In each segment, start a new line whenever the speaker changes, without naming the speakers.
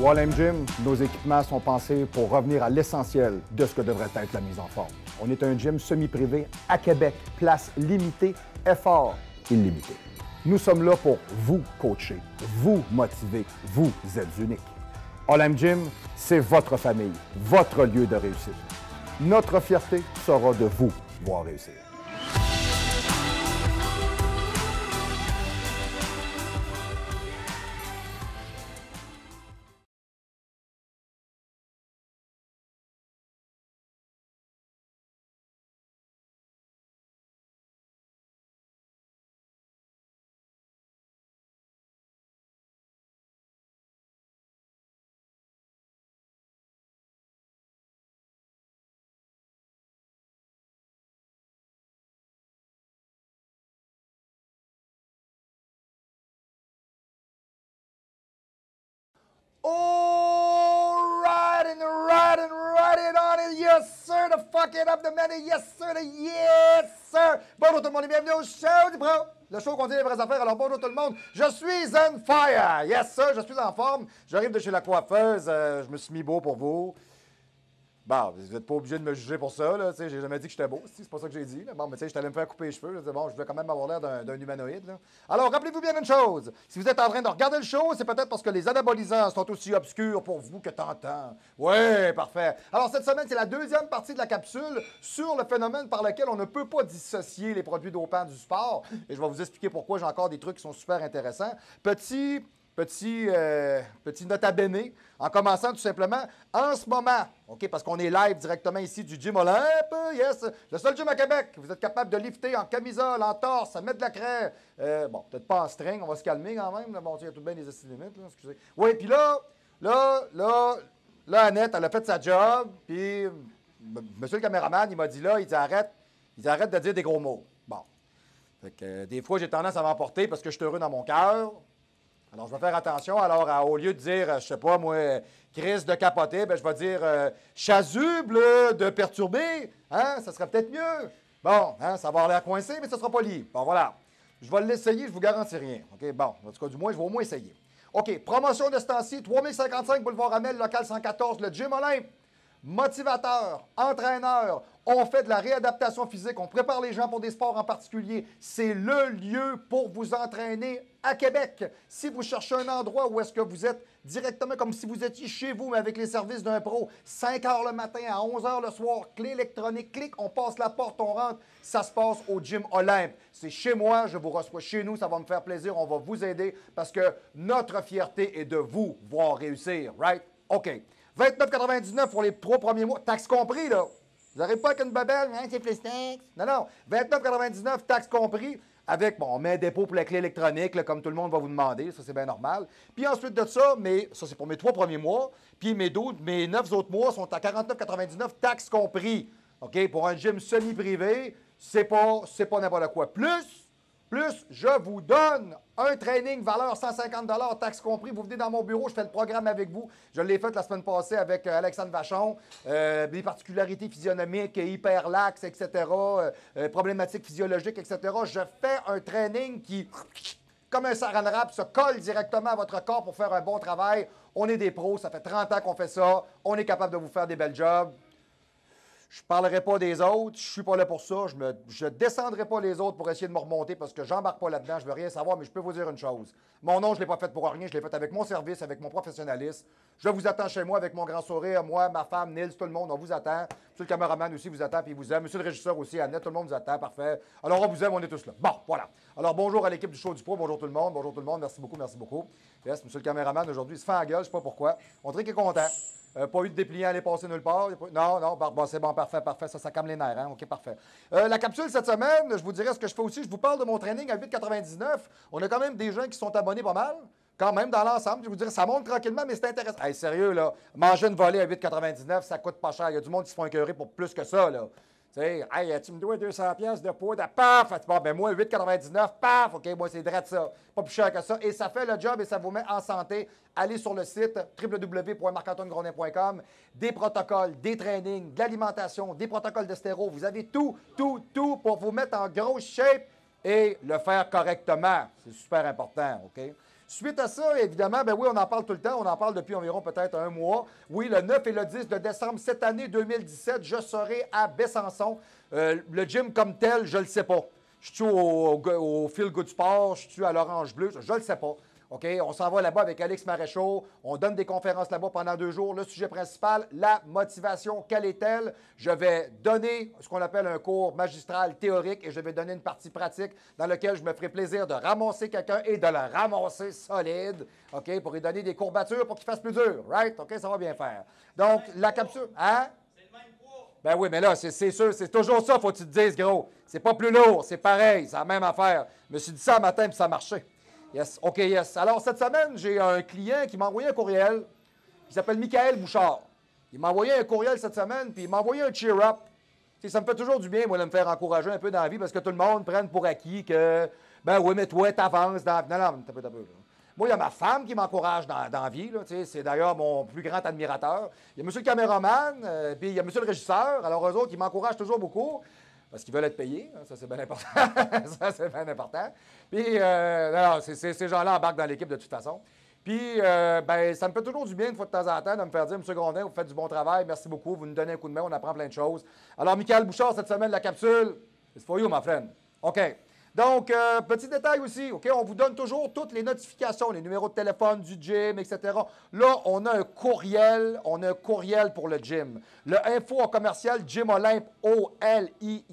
Wall Gym, nos équipements sont pensés pour revenir à l'essentiel de ce que devrait être la mise en forme. On est un gym semi-privé à Québec, place limitée, effort illimité. Nous sommes là pour vous coacher, vous motiver, vous êtes unique. All Gym, c'est votre famille, votre lieu de réussite. Notre fierté sera de vous voir réussir. All right, and right it on it. Yes, sir, the fuck it up the minute. Yes, sir, the yes, sir. Bonjour tout le monde et bienvenue au show du pro. Le show qu'on dit les vraies affaires. Alors bonjour tout le monde. Je suis on fire. Yes, sir, je suis en forme. J'arrive de chez la coiffeuse. Je me suis mis beau pour vous. Bon, vous n'êtes pas obligé de me juger pour ça, là. J'ai jamais dit que j'étais beau, c'est pas ça que j'ai dit. Là. Bon, mais tu sais, j'étais allé me faire couper les cheveux. Bon, je voulais quand même avoir l'air d'un humanoïde. Là. Alors, rappelez-vous bien une chose. Si vous êtes en train de regarder le show, c'est peut-être parce que les anabolisants sont aussi obscurs pour vous que t'entends. Oui, parfait. Alors, cette semaine, c'est la deuxième partie de la capsule sur le phénomène par lequel on ne peut pas dissocier les produits dopants du sport. Et je vais vous expliquer pourquoi j'ai encore des trucs qui sont super intéressants. Petit nota bene, en commençant tout simplement en ce moment, OK, parce qu'on est live directement ici du Gym Olympe, yes, le seul gym à Québec, vous êtes capable de lifter en camisole, en torse, à mettre de la craie, bon, peut-être pas en string, on va se calmer quand même, là. Bon, il y a tout de bien des limites, là, excusez. Oui, puis là, Annette, elle a fait sa job, puis monsieur le caméraman, il m'a dit là, il dit arrête de dire des gros mots. Bon, fait que des fois, j'ai tendance à m'emporter parce que je suis heureux dans mon cœur. Alors, je vais faire attention. Alors, au lieu de dire, je sais pas, moi, crise de capoter, bien, je vais dire chasuble de perturber. Hein? Ça serait peut-être mieux. Bon, hein, ça va avoir l'air coincé, mais ça ne sera pas libre. Bon, voilà. Je vais l'essayer, je ne vous garantis rien. OK? Bon, en tout cas, du moins, je vais au moins essayer. OK, promotion de ce temps-ci, 3055 Boulevard Amel, local 114, le Gym Olympe. Motivateur, entraîneur, on fait de la réadaptation physique, on prépare les gens pour des sports en particulier. C'est le lieu pour vous entraîner à Québec. Si vous cherchez un endroit où est-ce que vous êtes directement comme si vous étiez chez vous, mais avec les services d'un pro, 5 h le matin à 11 h le soir, clé électronique, clic, on passe la porte, on rentre, ça se passe au Gym Olympe. C'est chez moi, je vous reçois chez nous, ça va me faire plaisir, on va vous aider parce que notre fierté est de vous voir réussir, right? OK. 29,99 pour les 3 premiers mois, taxes compris, là. Vous n'arrivez pas avec une babelle, hein, c'est plus taxe. Non. 29,99, taxes compris, avec, bon, on met un dépôt pour la clé électronique, là, comme tout le monde va vous demander, ça c'est bien normal. Puis ensuite de ça, ça c'est pour mes 3 premiers mois, puis mes 9 autres mois sont à 49,99, taxes compris. OK, pour un gym semi-privé, c'est pas n'importe quoi. Plus, je vous donne un training valeur 150 $, taxes compris. Vous venez dans mon bureau, je fais le programme avec vous. Je l'ai fait la semaine passée avec Alexandre Vachon. Des particularités physionomiques, hyperlaxes, etc., problématiques physiologiques, etc. Je fais un training qui, comme un saran wrap, se colle directement à votre corps pour faire un bon travail. On est des pros, ça fait 30 ans qu'on fait ça. On est capable de vous faire des belles jobs. Je ne parlerai pas des autres, je ne suis pas là pour ça, je ne descendrai pas les autres pour essayer de me remonter parce que j'embarque pas là-dedans, je ne veux rien savoir, mais je peux vous dire une chose. Mon nom, je ne l'ai pas fait pour rien, je l'ai fait avec mon service, avec mon professionnalisme. Je vous attends chez moi avec mon grand sourire, moi, ma femme, Nils, tout le monde, on vous attend. Monsieur le caméraman aussi vous attend puis il vous aime. Monsieur le régisseur aussi, Annette, tout le monde vous attend, parfait. Alors on vous aime, on est tous là. Bon, voilà. Alors bonjour à l'équipe du show du pro, bonjour tout le monde, merci beaucoup, merci beaucoup. Yes, monsieur le caméraman, aujourd'hui, il se fait en gueule, je ne sais pas pourquoi. On dirait qu'il est content. Pas eu de dépliant à aller passer nulle part. Non, bon, c'est bon, parfait, ça calme les nerfs, hein? OK, parfait. La capsule cette semaine, je vous dirais ce que je fais aussi. Je vous parle de mon training à 8,99. On a quand même des gens qui sont abonnés pas mal, quand même, dans l'ensemble. Je vous dirais, ça monte tranquillement, mais c'est intéressant. Hey, sérieux, là, manger une volée à 8,99, ça coûte pas cher. Il y a du monde qui se font écœurer pour plus que ça, là. Tu sais, hey, tu me dois 200 pièces de poudre, paf! Bon, ben moi, 8,99, paf! OK, moi, c'est direct ça. Pas plus cher que ça. Et ça fait le job et ça vous met en santé. Allez sur le site www.marc-antoine-grondin.com. Des protocoles, des trainings, de l'alimentation, des protocoles de stéro. Vous avez tout pour vous mettre en grosse shape et le faire correctement. C'est super important, OK? Suite à ça, évidemment, ben oui, on en parle tout le temps. On en parle depuis environ peut-être un mois. Oui, le 9 et le 10 de décembre cette année 2017, je serai à Besançon. Le gym comme tel, je ne le sais pas. Je suis au Feel Good Sport, je suis à l'Orange Bleu, je ne le sais pas. OK? On s'en va là-bas avec Alex Maréchaux. On donne des conférences là-bas pendant 2 jours. Le sujet principal, la motivation, quelle est-elle? Je vais donner ce qu'on appelle un cours magistral théorique et je vais donner une partie pratique dans laquelle je me ferai plaisir de ramasser quelqu'un et de le ramasser solide, OK? Pour lui donner des courbatures pour qu'il fasse plus dur, right? OK? Ça va bien faire. Donc, la capsule... Hein? Ben oui, mais là, c'est sûr, c'est toujours ça, faut que tu te dises, gros. C'est pas plus lourd, c'est pareil, c'est la même affaire. Je me suis dit ça un matin, puis ça marchait. Yes, OK, yes. Alors, cette semaine, j'ai un client qui m'a envoyé un courriel. Il s'appelle Michael Bouchard. Il m'a envoyé un courriel cette semaine, puis il m'a envoyé un cheer-up. Ça me fait toujours du bien, moi, de me faire encourager un peu dans la vie, parce que tout le monde prenne pour acquis que, ben oui, mais toi, t'avances dans... Non, t'as peu. Moi, il y a ma femme qui m'encourage dans la vie. C'est d'ailleurs mon plus grand admirateur. Il y a monsieur le caméraman, puis il y a monsieur le régisseur. Alors, eux autres, ils m'encouragent toujours beaucoup parce qu'ils veulent être payés. Hein, ça, c'est bien important. Ça, c'est bien important. Puis, non, ces gens-là embarquent dans l'équipe de toute façon. Puis, ben, ça me fait toujours du bien, une fois de temps en temps, de me faire dire, M. Grondin, vous faites du bon travail, merci beaucoup, vous nous donnez un coup de main, on apprend plein de choses. Alors, Michael Bouchard, cette semaine, la capsule, it's for you, my friend. OK. Donc, petit détail aussi, OK, on vous donne toujours toutes les notifications, les numéros de téléphone du gym, etc. Là, on a un courriel pour le gym. Le info en commercial, Gym Olympe, O-L-Y-M-P-E,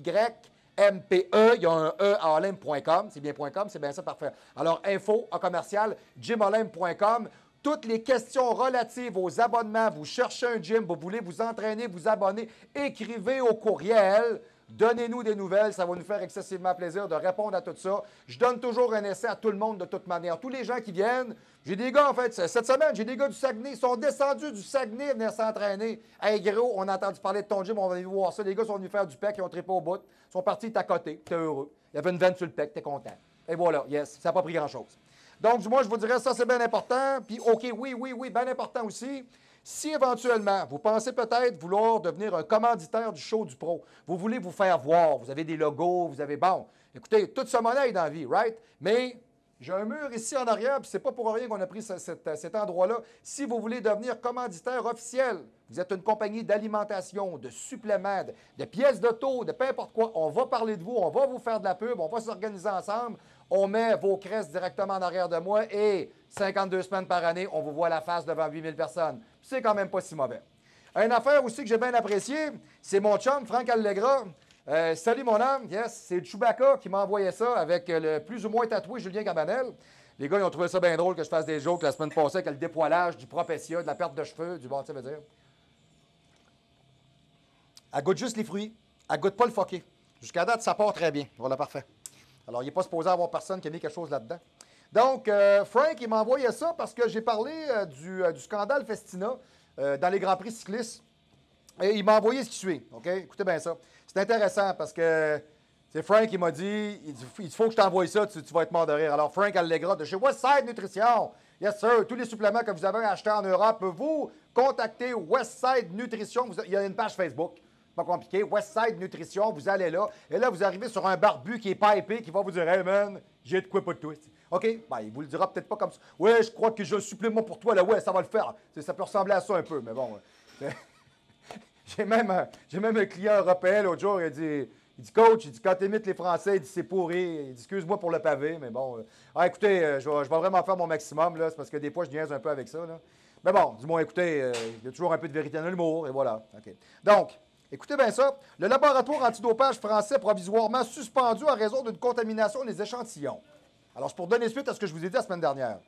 il y a un E à olympe.com, c'est bien .com, c'est bien ça, parfait. Alors, info en commercial, gymolympe.com. Toutes les questions relatives aux abonnements, vous cherchez un gym, vous voulez vous entraîner, vous abonner, écrivez au courriel. Donnez-nous des nouvelles, ça va nous faire excessivement plaisir de répondre à tout ça. Je donne toujours un essai à tout le monde de toute manière. Tous les gens qui viennent, j'ai des gars en fait, cette semaine, j'ai des gars du Saguenay, ils sont descendus du Saguenay venir s'entraîner. Hey gros, on a entendu parler de ton gym, on va venir voir ça. Les gars sont venus faire du pec, ils ont trippé au bout, ils sont partis à côté, t'es heureux. Il y avait une veine sur le pec, t'es content. Et voilà, yes, ça n'a pas pris grand-chose. Donc, moi, je vous dirais, ça c'est bien important. Puis, OK, oui, bien important aussi. Si éventuellement, vous pensez peut-être vouloir devenir un commanditaire du show du pro, vous voulez vous faire voir, vous avez des logos, vous avez, bon, écoutez, toute ce monnaie est dans la vie, right? Mais j'ai un mur ici en arrière, puis c'est pas pour rien qu'on a pris cet endroit-là. Si vous voulez devenir commanditaire officiel, vous êtes une compagnie d'alimentation, de suppléments, de pièces d'auto, de peu importe quoi, on va parler de vous, on va vous faire de la pub, on va s'organiser ensemble, on met vos cresses directement en arrière de moi et 52 semaines par année, on vous voit la face devant 8000 personnes. C'est quand même pas si mauvais. Une affaire aussi que j'ai bien appréciée, c'est mon chum, Frank Allegra. Salut mon âme, yes, c'est Chewbacca qui m'a envoyé ça avec le plus ou moins tatoué Julien Cabanel. Les gars, ils ont trouvé ça bien drôle que je fasse des jokes la semaine passée avec le dépoilage, du Propecia, de la perte de cheveux, du bon, tu veux dire. Elle goûte juste les fruits. Elle goûte pas le fucké. Jusqu'à date, ça part très bien. Voilà, parfait. Alors, il n'est pas supposé avoir personne qui a mis quelque chose là-dedans. Donc, Frank, il m'a envoyé ça parce que j'ai parlé du scandale Festina dans les Grands Prix cyclistes. Et il m'a envoyé ce qui suit. OK? Écoutez bien ça. C'est intéressant parce que c'est Frank qui m'a dit, il faut que je t'envoie ça, tu vas être mort de rire. Alors, Frank Allegra de chez Westside Nutrition. Yes, sir. Tous les suppléments que vous avez achetés en Europe, vous contactez Westside Nutrition. Il y a une page Facebook. Pas compliqué. Westside Nutrition, vous allez là. Et là, vous arrivez sur un barbu qui est pipé qui va vous dire, hey man, j'ai de quoi pour toi. OK? Ben, il vous le dira peut-être pas comme ça. Ouais, je crois que j'ai un supplément pour toi là. Ouais, ça va le faire. Ça peut ressembler à ça un peu, mais bon. J'ai même un client européen l'autre jour, il dit coach, il dit quand t'imites les Français, il dit c'est pourri, il dit excuse-moi pour le pavé, mais bon. Écoutez, je vais vraiment faire mon maximum, là, c'est parce que des fois je niaise un peu avec ça. Là. Mais bon, dis-moi, écoutez, il y a toujours un peu de vérité dans l'humour, et voilà. OK. Donc, écoutez bien ça. Le laboratoire antidopage français provisoirement suspendu en raison d'une contamination des échantillons. Alors, c'est pour donner suite à ce que je vous ai dit la semaine dernière.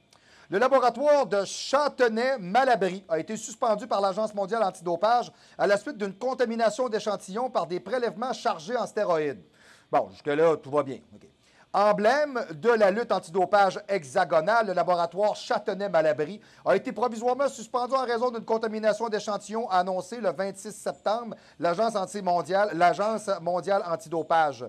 Le laboratoire de Châtenay-Malabry a été suspendu par l'Agence mondiale antidopage à la suite d'une contamination d'échantillons par des prélèvements chargés en stéroïdes. Bon, jusque-là, tout va bien. Okay. Emblème de la lutte antidopage hexagonale, le laboratoire Châtenay-Malabry a été provisoirement suspendu en raison d'une contamination d'échantillons annoncée le 26 septembre, l'Agence mondiale antidopage.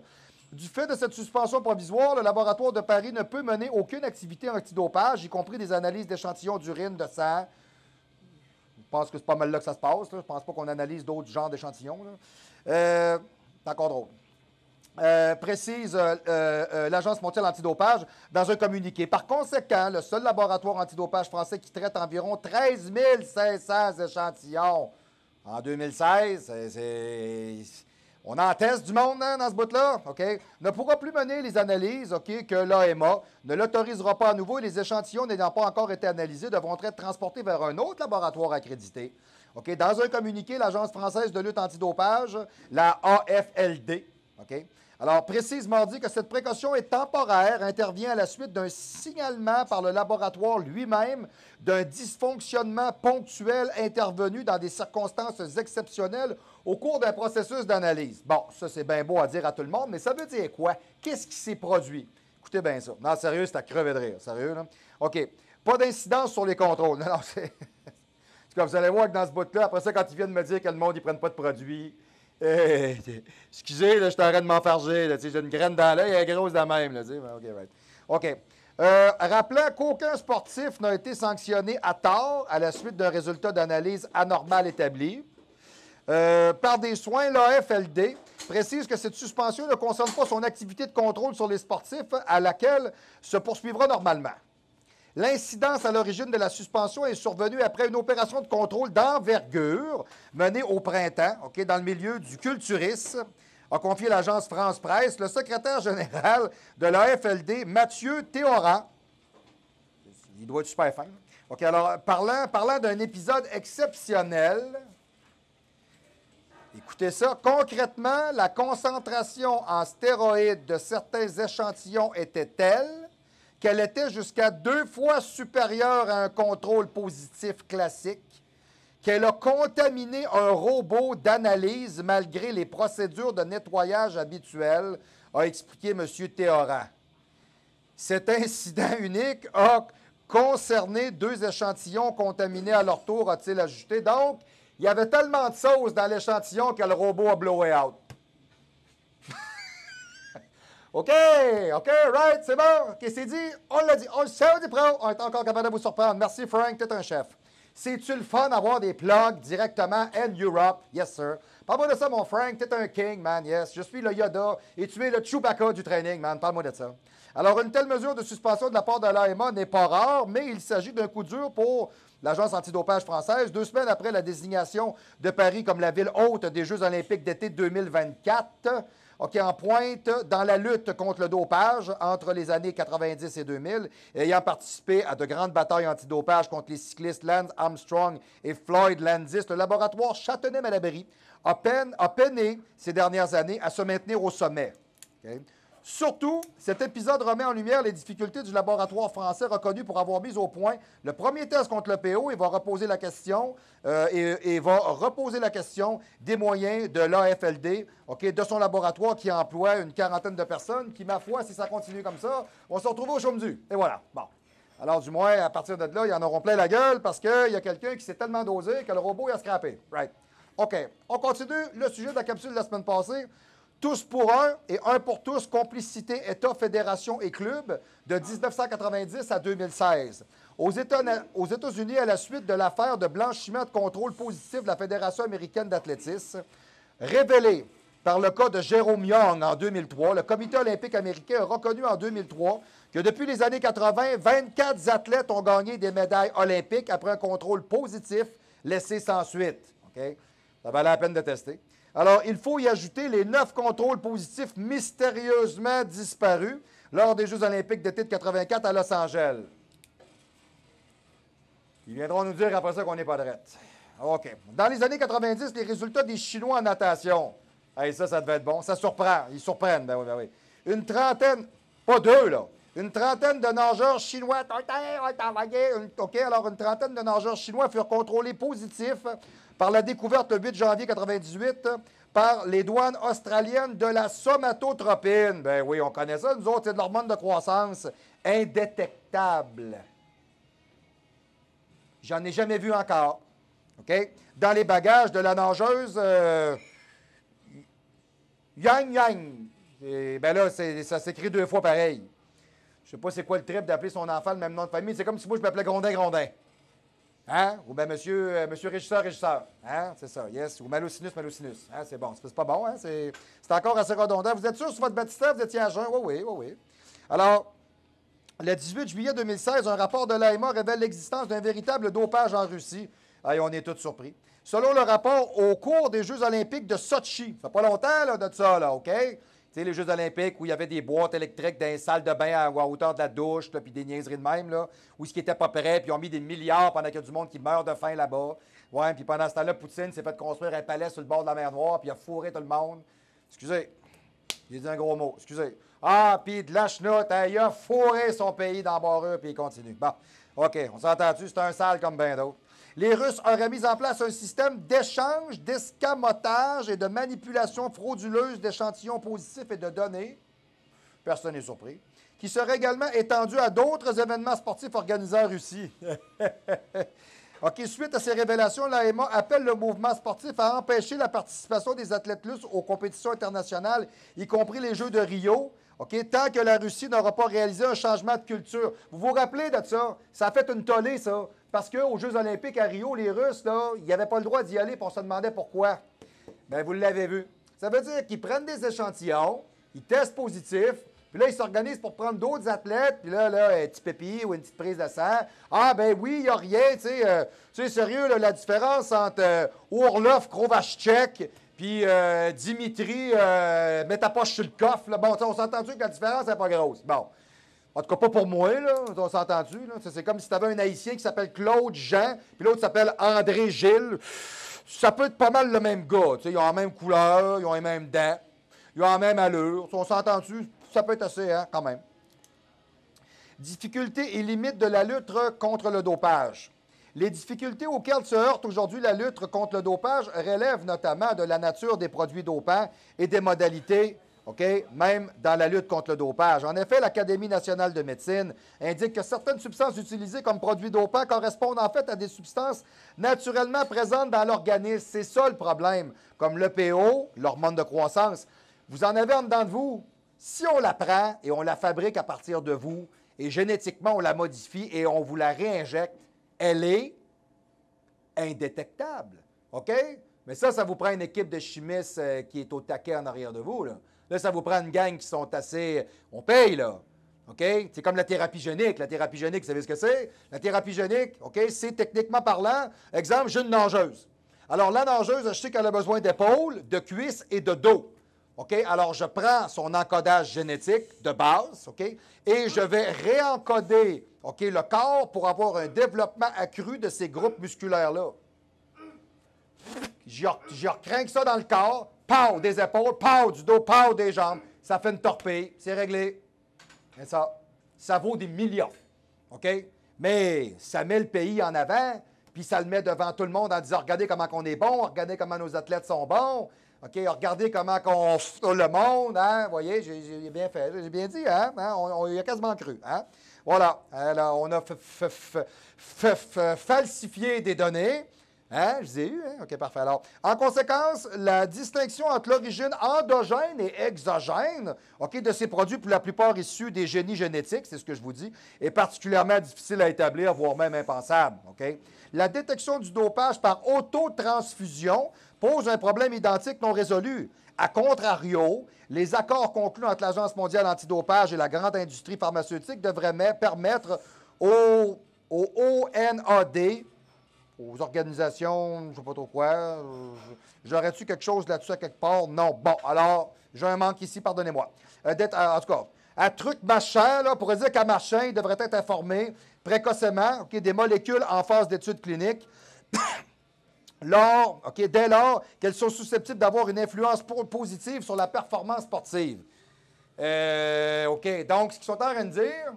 Du fait de cette suspension provisoire, le laboratoire de Paris ne peut mener aucune activité antidopage, y compris des analyses d'échantillons d'urine, de sang. Je pense que c'est pas mal là que ça se passe. Là. Je pense pas qu'on analyse d'autres genres d'échantillons. C'est encore drôle. précise l'Agence mondiale antidopage dans un communiqué. Par conséquent, le seul laboratoire antidopage français qui traite environ 13 500 échantillons en 2016, on en teste du monde hein, dans ce bout-là, OK? Ne pourra plus mener les analyses OK, que l'AMA ne l'autorisera pas à nouveau et les échantillons n'ayant pas encore été analysés devront être transportés vers un autre laboratoire accrédité. OK? Dans un communiqué, l'Agence française de lutte antidopage, la AFLD, OK? Alors, précise mardi que cette précaution est temporaire, intervient à la suite d'un signalement par le laboratoire lui-même d'un dysfonctionnement ponctuel intervenu dans des circonstances exceptionnelles au cours d'un processus d'analyse. Bon, ça, c'est bien beau à dire à tout le monde, mais ça veut dire quoi? Qu'est-ce qui s'est produit? Écoutez bien ça. Non, sérieux, c'est à crever de rire. Sérieux, là? OK. Pas d'incidence sur les contrôles. Non, c'est... c'est comme vous allez voir que dans ce bout-là, après ça, quand ils viennent me dire que le monde, ils ne prennent pas de produits... excusez, là, je suis en train de m'enfarger. J'ai une graine dans l'œil, elle est grosse de même. Là, OK, right. OK. Rappelant qu'aucun sportif n'a été sanctionné à tort à la suite d'un résultat d'analyse anormal établi. Par des soins, l'AFLD précise que cette suspension ne concerne pas son activité de contrôle sur les sportifs à laquelle se poursuivra normalement. L'incidence à l'origine de la suspension est survenue après une opération de contrôle d'envergure menée au printemps, OK, dans le milieu du culturisme, a confié l'agence France Presse le secrétaire général de l'AFLD, Mathieu Théoran. Il doit être super fin. OK, alors, parlant d'un épisode exceptionnel, écoutez ça, concrètement, la concentration en stéroïdes de certains échantillons était telle qu'elle était jusqu'à 2 fois supérieure à un contrôle positif classique, qu'elle a contaminé un robot d'analyse malgré les procédures de nettoyage habituelles, a expliqué M. Théoran. Cet incident unique a concerné 2 échantillons contaminés à leur tour, a-t-il ajouté. Donc, il y avait tellement de sauce dans l'échantillon que le robot a blowé out. OK, right, c'est bon. OK, c'est dit, on l'a dit. On le sait, on dit pro. On est encore capable de vous surprendre. Merci, Frank, t'es un chef. C'est-tu le fun d'avoir des plugs directement in Europe? Yes, sir. Parle-moi de ça, mon Frank. T'es un king, man, yes. Je suis le Yoda et tu es le Chewbacca du training, man. Parle-moi de ça. Alors, une telle mesure de suspension de la part de l'AMA n'est pas rare, mais il s'agit d'un coup dur pour l'Agence antidopage française, 2 semaines après la désignation de Paris comme la ville hôte des Jeux olympiques d'été 2024. OK, en pointe dans la lutte contre le dopage entre les années 90 et 2000, ayant participé à de grandes batailles antidopage contre les cyclistes Lance Armstrong et Floyd Landis, le laboratoire Châtenay-Malabry a peiné ces dernières années à se maintenir au sommet. Okay? Surtout, cet épisode remet en lumière les difficultés du laboratoire français reconnu pour avoir mis au point le premier test contre le PO et va reposer la question, des moyens de l'AFLD, okay, de son laboratoire qui emploie une quarantaine de personnes qui, ma foi, si ça continue comme ça, vont se retrouver au chômage. Et voilà. Bon. Alors, du moins, à partir de là, ils en auront plein la gueule parce qu'il y a quelqu'un qui s'est tellement dosé que le robot il a scrappé. Right. OK. On continue le sujet de la capsule de la semaine passée. Tous pour un et un pour tous, complicité État, fédération et club de 1990 à 2016. Aux États-Unis, à la suite de l'affaire de blanchiment de contrôle positif de la Fédération américaine d'athlétisme, révélée par le cas de Jérôme Young en 2003, le Comité olympique américain a reconnu en 2003 que depuis les années 80, 24 athlètes ont gagné des médailles olympiques après un contrôle positif laissé sans suite. Okay? Ça valait la peine de tester. Alors, il faut y ajouter les 9 contrôles positifs mystérieusement disparus lors des Jeux olympiques d'été de 84 à Los Angeles. Ils viendront nous dire après ça qu'on n'est pas drette. OK. Dans les années 90, les résultats des Chinois en natation. Hey, ça devait être bon. Ça surprend. Ils surprennent. Ben oui. Une trentaine, pas 2, là. Une trentaine de nageurs chinois. OK, alors une trentaine de nageurs chinois furent contrôlés positifs par la découverte le 8 janvier 1998 par les douanes australiennes de la somatotropine. Ben oui, on connaît ça. Nous autres, c'est de l'hormone de croissance indétectable. J'en ai jamais vu encore. OK? Dans les bagages de la nageuse Yang. Et ben là, ça s'écrit 2 fois pareil. Je sais pas c'est quoi le trip d'appeler son enfant le même nom de famille. C'est comme si moi, je m'appelais Grondin. Hein? Ou bien monsieur régisseur. Hein? C'est ça, yes. Ou Malosinus. Hein? C'est bon. C'est pas bon, hein? C'est encore assez redondant. Vous êtes sûr sur votre baptistère, vous étiez à jeun? Oui. Alors, le 18 juillet 2016, un rapport de l'AEMA révèle l'existence d'un véritable dopage en Russie. Allez, on est tous surpris. Selon le rapport, au cours des Jeux olympiques de Sochi, ça fait pas longtemps là, de ça, là, OK? Tu sais, les Jeux olympiques où il y avait des boîtes électriques dans les salles de bain à hauteur de la douche, puis des niaiseries de même, là, où ce qui n'était pas prêt, puis ils ont mis des milliards pendant qu'il y a du monde qui meurt de faim là-bas. Ouais, puis pendant ce temps-là, Poutine s'est fait construire un palais sur le bord de la mer Noire, puis il a fourré tout le monde. Excusez, j'ai dit un gros mot, excusez. Ah, puis de la chenoute, hein, il a fourré son pays dans Barreux, puis il continue. Bon, OK, on s'entend-tu, c'est un sale comme bien d'autres. Les Russes auraient mis en place un système d'échange, d'escamotage et de manipulation frauduleuse d'échantillons positifs et de données, personne n'est surpris, qui serait également étendu à d'autres événements sportifs organisés en Russie. OK, suite à ces révélations, l'AEMA appelle le mouvement sportif à empêcher la participation des athlètes russes aux compétitions internationales, y compris les Jeux de Rio, OK, tant que la Russie n'aura pas réalisé un changement de culture. Vous vous rappelez de ça? Ça a fait une tollée, ça. Parce qu'aux Jeux olympiques à Rio, les Russes, là, ils n'avaient pas le droit d'y aller, puis on se demandait pourquoi. Bien, vous l'avez vu. Ça veut dire qu'ils prennent des échantillons, ils testent positif, puis là, ils s'organisent pour prendre d'autres athlètes, puis là, un petit pépi ou une petite prise de sang. Ah, ben oui, il n'y a rien, tu sais, sérieux, là, la différence entre Orlov Krovachchek puis Dimitri mets ta poche sur le coffre, là, bon, on s'entend-tu que la différence n'est pas grosse? Bon. En tout cas, pas pour moi, là. On s'entend-tu, là? C'est comme si tu avais un Haïtien qui s'appelle Claude Jean, puis l'autre s'appelle André Gilles. Ça peut être pas mal le même gars. Ils ont la même couleur, ils ont les mêmes dents, ils ont la même allure. On s'entend-tu? Ça peut être assez, hein, quand même. Difficultés et limites de la lutte contre le dopage. Les difficultés auxquelles se heurte aujourd'hui la lutte contre le dopage relèvent notamment de la nature des produits dopants et des modalités, OK, même dans la lutte contre le dopage. En effet, l'Académie nationale de médecine indique que certaines substances utilisées comme produits dopants correspondent en fait à des substances naturellement présentes dans l'organisme. C'est ça le problème, comme l'EPO, l'hormone de croissance. Vous en avez en dedans de vous. Si on la prend et on la fabrique à partir de vous, et génétiquement on la modifie et on vous la réinjecte, elle est indétectable. OK? Mais ça vous prend une équipe de chimistes qui est au taquet en arrière de vous. Là, ça vous prend une gang qui sont assez... On paye, là. OK? C'est comme la thérapie génique. La thérapie génique, vous savez ce que c'est? La thérapie génique, OK, c'est techniquement parlant. Exemple, j'ai une nageuse. Alors, la nageuse, je sais qu'elle a besoin d'épaules, de cuisses et de dos. OK? Alors, je prends son encodage génétique de base, OK? Et je vais réencoder, OK, le corps pour avoir un développement accru de ces groupes musculaires-là. J'y recrinque ça dans le corps, pow, des épaules, pow, du dos, pow, des jambes. Ça fait une torpille, c'est réglé. Et ça vaut des millions, OK? Mais ça met le pays en avant, puis ça le met devant tout le monde en disant, regardez comment on est bon, regardez comment nos athlètes sont bons, OK? Regardez comment on fout le monde, hein? Vous voyez, j'ai bien fait, j'ai bien dit, hein? On y a quasiment cru, hein? Voilà, alors, on a falsifié des données. Hein? Je les ai eus, hein? OK, parfait. Alors, en conséquence, la distinction entre l'origine endogène et exogène, OK, de ces produits, pour la plupart issus des génies génétiques, c'est ce que je vous dis, est particulièrement difficile à établir, voire même impensable. OK? La détection du dopage par autotransfusion pose un problème identique non résolu. A contrario, les accords conclus entre l'Agence mondiale antidopage et la grande industrie pharmaceutique devraient permettre au ONAD, aux organisations, je ne sais pas trop quoi. J'aurais-tu quelque chose là-dessus à quelque part? Non. Bon, alors, j'ai un manque ici, pardonnez-moi. En tout cas, à truc machin, là, pour dire qu'un machin devrait être informé précocement, OK, des molécules en phase d'études cliniques, dès lors qu'elles sont susceptibles d'avoir une influence positive sur la performance sportive. OK, donc, ce qu'ils sont en train de dire,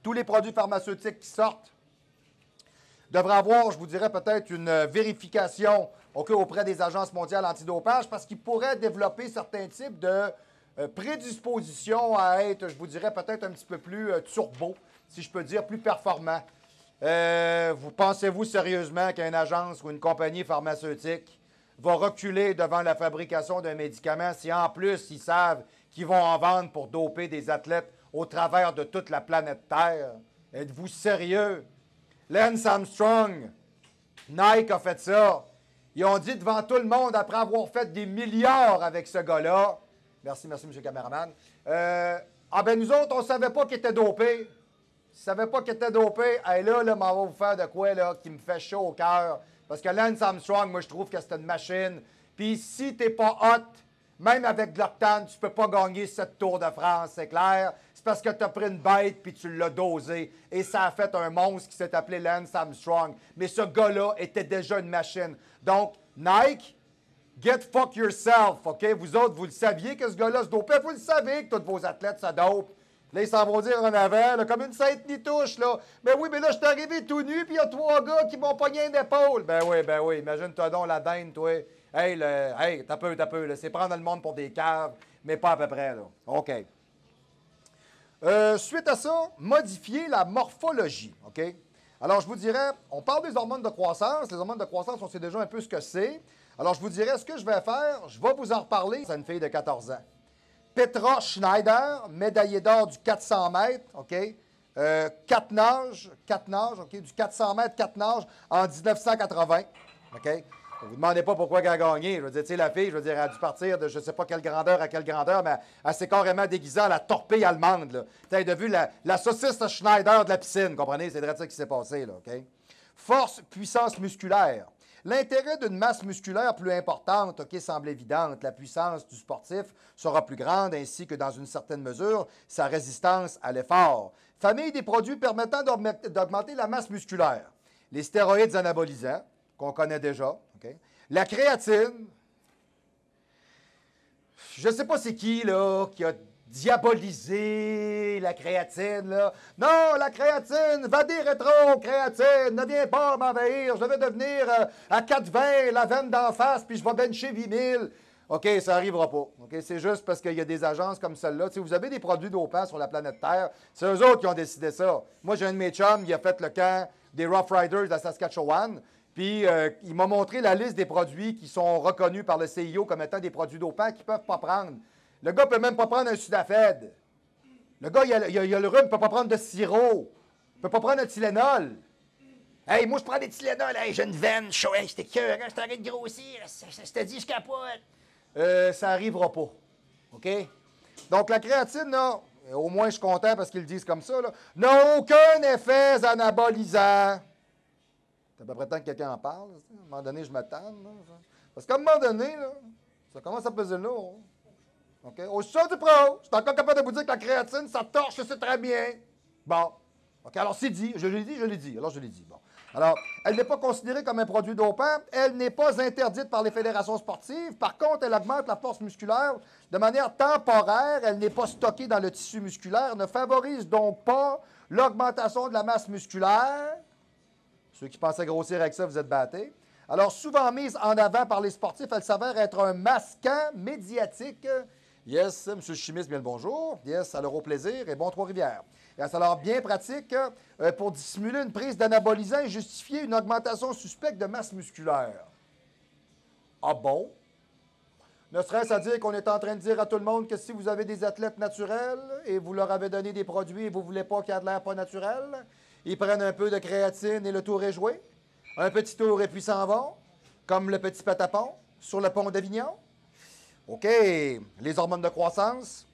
tous les produits pharmaceutiques qui sortent devrait avoir, je vous dirais, peut-être une vérification auprès des agences mondiales antidopage parce qu'ils pourraient développer certains types de prédispositions à être, je vous dirais, peut-être un petit peu plus turbo, si je peux dire, plus performant. Vous pensez-vous sérieusement qu'une agence ou une compagnie pharmaceutique va reculer devant la fabrication d'un médicament si en plus ils savent qu'ils vont en vendre pour doper des athlètes au travers de toute la planète Terre? Êtes-vous sérieux? Lance Armstrong, Nike a fait ça. Ils ont dit devant tout le monde, après avoir fait des milliards avec ce gars-là, merci, M. le caméraman, ah ben nous autres, on ne savait pas qu'il était dopé. Ils ne savaient pas qu'il était dopé. Hey, là, on va vous faire de quoi là, qui me fait chaud au cœur. Parce que Lance Armstrong, moi, je trouve que c'est une machine. Puis si tu n'es pas hot, même avec de l'octane, tu ne peux pas gagner cette Tour de France, c'est clair. C'est parce que tu as pris une bête puis tu l'as dosé. Et ça a fait un monstre qui s'est appelé Lance Armstrong. Mais ce gars-là était déjà une machine. Donc, Nike, get fuck yourself, OK? Vous autres, vous le saviez que ce gars-là se dopait. Vous le savez que tous vos athlètes se dopent. Là, ils s'en vont dire en avant, là, comme une sainte nitouche, là. Ben oui, mais là, je suis arrivé tout nu, puis il y a 3 gars qui m'ont pogné une épaule. Ben oui. Imagine-toi donc la dinde, toi. Hey, t'as peu, là. C'est prendre le monde pour des caves, mais pas à peu près, là. OK. Suite à ça, modifier la morphologie, OK? Alors, je vous dirais, on parle des hormones de croissance. Les hormones de croissance, on sait déjà un peu ce que c'est. Alors, je vous dirais, ce que je vais faire, je vais vous en reparler. C'est une fille de 14 ans. Petra Schneider, médaillée d'or du 400 mètres, OK? 4 nages, OK? Du 400 mètres, 4 nages en 1980, OK? Ne vous demandez pas pourquoi elle a gagné. Je veux dire, tu sais, la fille, je veux dire, elle a dû partir de je ne sais pas quelle grandeur à quelle grandeur, mais elle s'est carrément déguisée en la torpille allemande, là. Tu as vu la saucisse Schneider de la piscine, comprenez? C'est de ça qui s'est passé, là, OK? Force, puissance musculaire. L'intérêt d'une masse musculaire plus importante, OK, semble évidente. La puissance du sportif sera plus grande, ainsi que, dans une certaine mesure, sa résistance à l'effort. Famille des produits permettant d'augmenter la masse musculaire. Les stéroïdes anabolisants, qu'on connaît déjà. OK? La créatine. Je ne sais pas c'est qui, là, qui a diaboliser la créatine, là. Non, la créatine, va dire rétro, créatine, ne viens pas m'envahir, je vais devenir à 4,20, la veine d'en face, puis je vais bencher 8000. OK, ça n'arrivera pas. OK, c'est juste parce qu'il y a des agences comme celle-là. Tu sais, vous avez des produits dopants sur la planète Terre, c'est eux autres qui ont décidé ça. Moi, j'ai un de mes chums, il a fait le camp des Rough Riders de Saskatchewan, puis il m'a montré la liste des produits qui sont reconnus par le CIO comme étant des produits dopants qu'ils ne peuvent pas prendre. Le gars ne peut même pas prendre un Sudafed. Le gars, il a le rhume, il ne peut pas prendre de sirop. Il ne peut pas prendre un Tylenol. Hey, moi, je prends des Tylenol. Hey, j'ai une veine, chaud. Hey, j'étais cœur, je t'arrête de grossir. Je te dis, je capote. Ça n'arrivera pas. OK? Donc, la créatine, là, au moins, je suis content parce qu'ils le disent comme ça, là, n'a aucun effet anabolisant. C'est à peu près temps que quelqu'un en parle. À un moment donné, je m'attends. Parce qu'à un moment donné, là, ça commence à peser lourd. OK? Au son du pro, je suis encore capable de vous dire que la créatine, ça torche, c'est très bien. Bon. OK, alors c'est dit. Je l'ai dit. Alors, je l'ai dit. Bon. Alors, elle n'est pas considérée comme un produit dopant. Elle n'est pas interdite par les fédérations sportives. Par contre, elle augmente la force musculaire de manière temporaire. Elle n'est pas stockée dans le tissu musculaire. Ne favorise donc pas l'augmentation de la masse musculaire. Ceux qui pensaient grossir avec ça, vous êtes battés. Alors, souvent mise en avant par les sportifs, elle s'avère être un masquant médiatique. Yes, M. le chimiste, bien le bonjour. Yes, alors au plaisir et bon Trois-Rivières. Yes, alors bien pratique pour dissimuler une prise d'anabolisant et justifier une augmentation suspecte de masse musculaire. Ah bon? Ne serait-ce à dire qu'on est en train de dire à tout le monde que si vous avez des athlètes naturels et vous leur avez donné des produits et vous ne voulez pas qu'il y ait de l'air pas naturel, ils prennent un peu de créatine et le tour est joué. Un petit tour et puis s'en vont, comme le petit patapon sur le pont d'Avignon. OK, les hormones de croissance.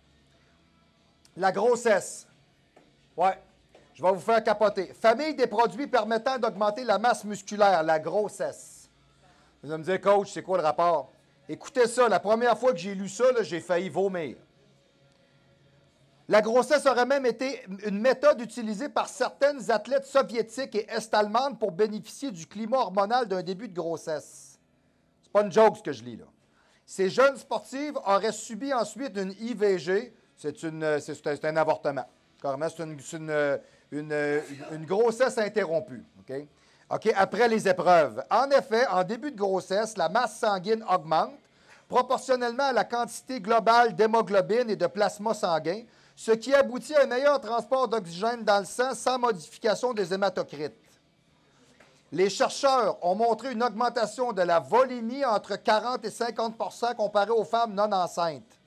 La grossesse. Ouais, je vais vous faire capoter. Famille des produits permettant d'augmenter la masse musculaire, la grossesse. Vous allez me dire, coach, c'est quoi le rapport? Écoutez ça, la première fois que j'ai lu ça, j'ai failli vomir. La grossesse aurait même été une méthode utilisée par certaines athlètes soviétiques et est-allemandes pour bénéficier du climat hormonal d'un début de grossesse. C'est pas une joke ce que je lis là. Ces jeunes sportives auraient subi ensuite une IVG. C'est un avortement. Carrément, c'est une grossesse interrompue. OK? OK, après les épreuves. En effet, en début de grossesse, la masse sanguine augmente proportionnellement à la quantité globale d'hémoglobine et de plasma sanguin, ce qui aboutit à un meilleur transport d'oxygène dans le sang sans modification des hématocrites. Les chercheurs ont montré une augmentation de la volémie entre 40 et 50 comparée aux femmes non enceintes.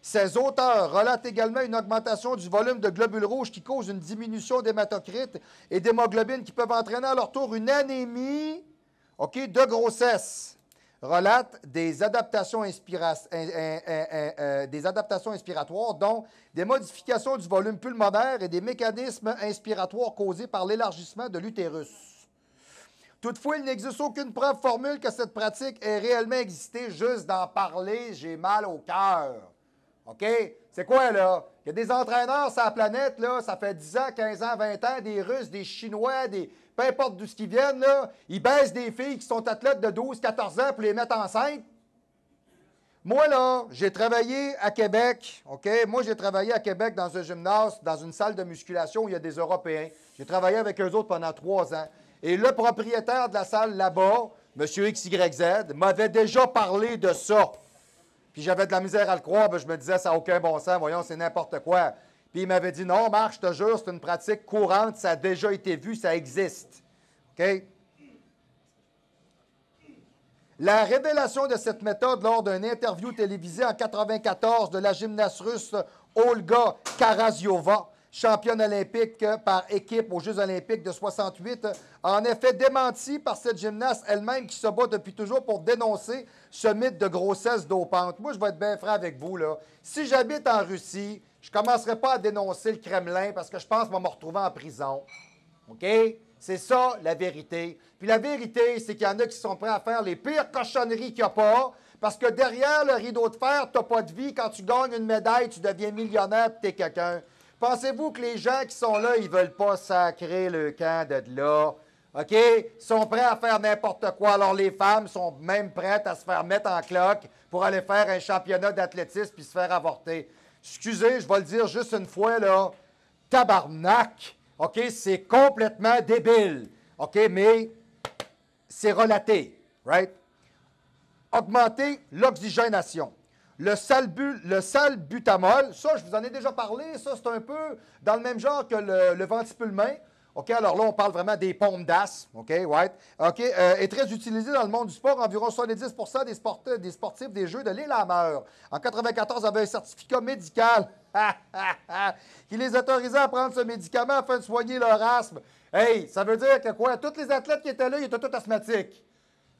Ces auteurs relatent également une augmentation du volume de globules rouges qui cause une diminution d'hématocrite et d'hémoglobine qui peuvent entraîner à leur tour une anémie de grossesse. Relatent des adaptations inspiratoires, dont des modifications du volume pulmonaire et des mécanismes inspiratoires causés par l'élargissement de l'utérus. Toutefois, il n'existe aucune preuve formule que cette pratique ait réellement existé. Juste d'en parler, j'ai mal au cœur. OK? C'est quoi, là? Il y a des entraîneurs sur la planète, là, ça fait 10 ans, 15 ans, 20 ans, des Russes, des Chinois, peu importe d'où ils viennent, là, ils baissent des filles qui sont athlètes de 12, 14 ans pour les mettre enceintes. Moi, là, j'ai travaillé à Québec, OK? Moi, j'ai travaillé à Québec dans un gymnase, dans une salle de musculation où il y a des Européens. J'ai travaillé avec eux autres pendant 3 ans. Et le propriétaire de la salle là-bas, M. XYZ, m'avait déjà parlé de ça. Puis j'avais de la misère à le croire, ben je me disais, ça n'a aucun bon sens, voyons, c'est n'importe quoi. Puis il m'avait dit, non, Marc, je te jure, c'est une pratique courante, ça a déjà été vu, ça existe. OK? La révélation de cette méthode lors d'une interview télévisée en 1994 de la gymnaste russe Olga Karaziova, championne olympique par équipe aux Jeux olympiques de 68, en effet démentie par cette gymnaste elle-même qui se bat depuis toujours pour dénoncer ce mythe de grossesse dopante. Moi, je vais être bien franc avec vous, là. Si j'habite en Russie, je ne commencerai pas à dénoncer le Kremlin parce que je pense que je vais me retrouver en prison. OK? C'est ça, la vérité. Puis la vérité, c'est qu'il y en a qui sont prêts à faire les pires cochonneries qu'il n'y a pas, parce que derrière le rideau de fer, tu n'as pas de vie. Quand tu gagnes une médaille, tu deviens millionnaire et tu es quelqu'un. Pensez-vous que les gens qui sont là, ils ne veulent pas sacrer le camp de là? OK? Ils sont prêts à faire n'importe quoi. Alors, les femmes sont même prêtes à se faire mettre en cloque pour aller faire un championnat d'athlétisme puis se faire avorter. Excusez, je vais le dire juste une fois, là. Tabarnak! OK? C'est complètement débile. OK? Mais c'est relaté. Right? Augmenter l'oxygénation. Le salbutamol, ça, je vous en ai déjà parlé, ça, c'est un peu dans le même genre que le ventipulmin. OK, alors là, on parle vraiment des pompes d'as, OK, right? OK, est très utilisé dans le monde du sport. Environ 70 des sportifs des Jeux de Lillehammer, en 1994, avaient un certificat médical qui les autorisait à prendre ce médicament afin de soigner leur asthme. Hey, ça veut dire que quoi? Tous les athlètes qui étaient là, ils étaient tous asthmatiques.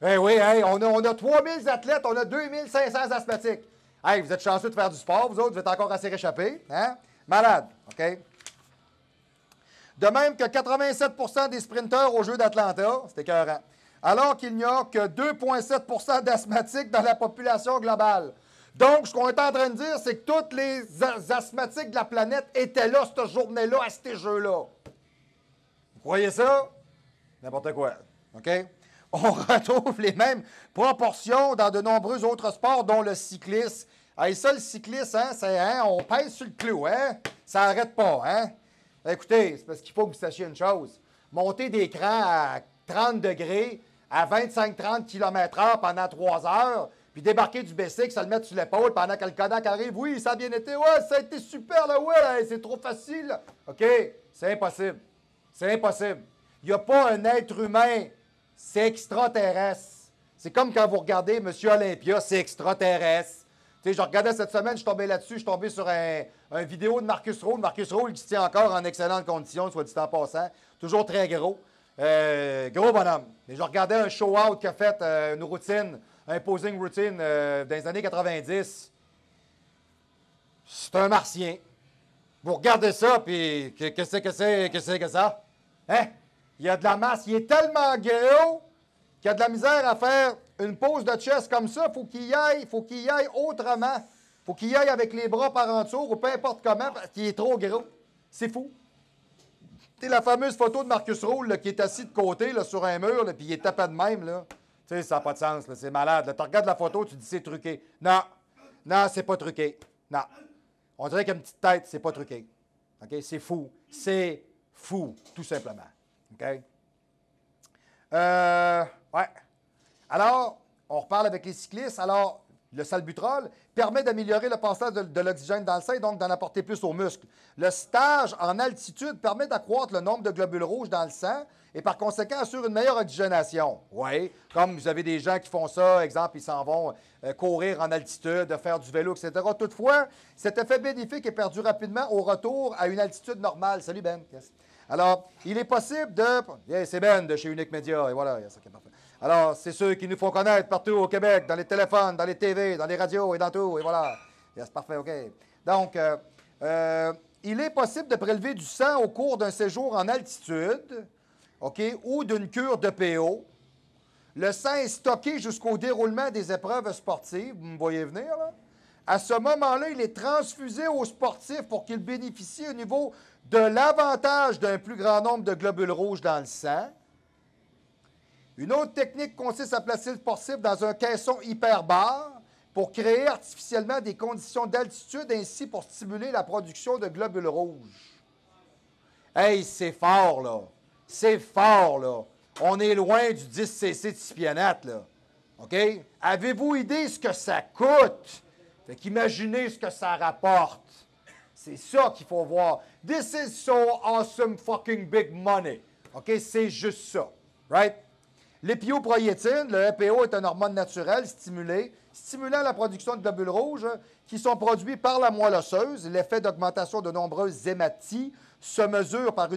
Eh oui, hey, on a 3000 athlètes, on a 2500 asthmatiques. Hey, vous êtes chanceux de faire du sport, vous autres, vous êtes encore assez réchappés. Hein? Malade, OK? De même que 87 des sprinteurs aux Jeux d'Atlanta, c'est écœurant, alors qu'il n'y a que 2,7 d'asthmatiques dans la population globale. Donc, ce qu'on est en train de dire, c'est que tous les asthmatiques de la planète étaient là, cette journée-là, à ces Jeux-là. Vous croyez ça? N'importe quoi, OK? On retrouve les mêmes proportions dans de nombreux autres sports, dont le cyclisme. Hey, ça, le cyclisme, hein, c'est, hein, on pèse sur le clou, hein? Ça n'arrête pas, hein? Écoutez, c'est parce qu'il faut que vous sachiez une chose. Monter des crans à 30 degrés, à 25-30 km/h pendant 3 heures, puis débarquer du bicycle, ça le mettre sur l'épaule pendant que le Kodak arrive. Oui, ça a bien été. Ouais, ça a été super, là, ouais, c'est trop facile. Là. OK, c'est impossible. C'est impossible. Il n'y a pas un être humain. C'est extraterrestre. C'est comme quand vous regardez Monsieur Olympia, c'est extraterrestre. Tu sais, je regardais cette semaine, je suis tombé là-dessus, je suis tombé sur un vidéo de Marcus Rowell. Marcus Rowell qui se tient encore en excellente condition, soit dit en passant. Toujours très gros. Gros bonhomme. Et je regardais un show-out qui a fait une routine, un posing routine dans les années 90. C'est un martien. Vous regardez ça, puis qu'est-ce que ça? Hein? Il y a de la masse. Il est tellement gros qu'il a de la misère à faire une pose de chest comme ça. Faut qu'il y aille autrement. Faut qu'il y aille avec les bras par en dessous ou peu importe comment, parce qu'il est trop gros. C'est fou. Tu sais, la fameuse photo de Marcus Rowell là, qui est assis de côté là, sur un mur, là, puis il est tapé de même. Là. Tu sais, ça n'a pas de sens. C'est malade. Tu regardes la photo, tu dis c'est truqué. Non. Non, c'est pas truqué. Non. On dirait qu'il y a une petite tête, c'est pas truqué. OK? C'est fou. C'est fou, tout simplement. OK? Ouais. Alors, on reparle avec les cyclistes. Alors, le salbutrol, permet d'améliorer le passage de l'oxygène dans le sein et donc d'en apporter plus aux muscles. Le stage en altitude permet d'accroître le nombre de globules rouges dans le sang et par conséquent assure une meilleure oxygénation. Oui, comme vous avez des gens qui font ça, exemple, ils s'en vont courir en altitude, faire du vélo, etc. Toutefois, cet effet bénéfique est perdu rapidement au retour à une altitude normale. Salut Ben. Yes. Alors, il est possible de... Yeah, c'est Ben de chez Unique Média, et voilà, ça qui est parfait. Alors, c'est ceux qui nous font connaître partout au Québec, dans les téléphones, dans les TV, dans les radios et dans tout, et voilà. Yes, parfait, OK. Donc, il est possible de prélever du sang au cours d'un séjour en altitude, OK, ou d'une cure de PO. Le sang est stocké jusqu'au déroulement des épreuves sportives, vous me voyez venir, là? À ce moment-là, il est transfusé aux sportifs pour qu'ils bénéficient au niveau de l'avantage d'un plus grand nombre de globules rouges dans le sang. Une autre technique consiste à placer le sportif dans un caisson hyperbare pour créer artificiellement des conditions d'altitude, ainsi pour stimuler la production de globules rouges. Hey, c'est fort, là. C'est fort, là. On est loin du 10 cc de cypianate, là. OK? Avez-vous idée ce que ça coûte? Fait qu'imaginez ce que ça rapporte. C'est ça qu'il faut voir. This is so awesome fucking big money. OK? C'est juste ça. Right? L'épioproïétine, le EPO, est une hormone naturelle stimulant la production de globules rouges qui sont produits par la moelle osseuse. L'effet d'augmentation de nombreuses hématies se mesure par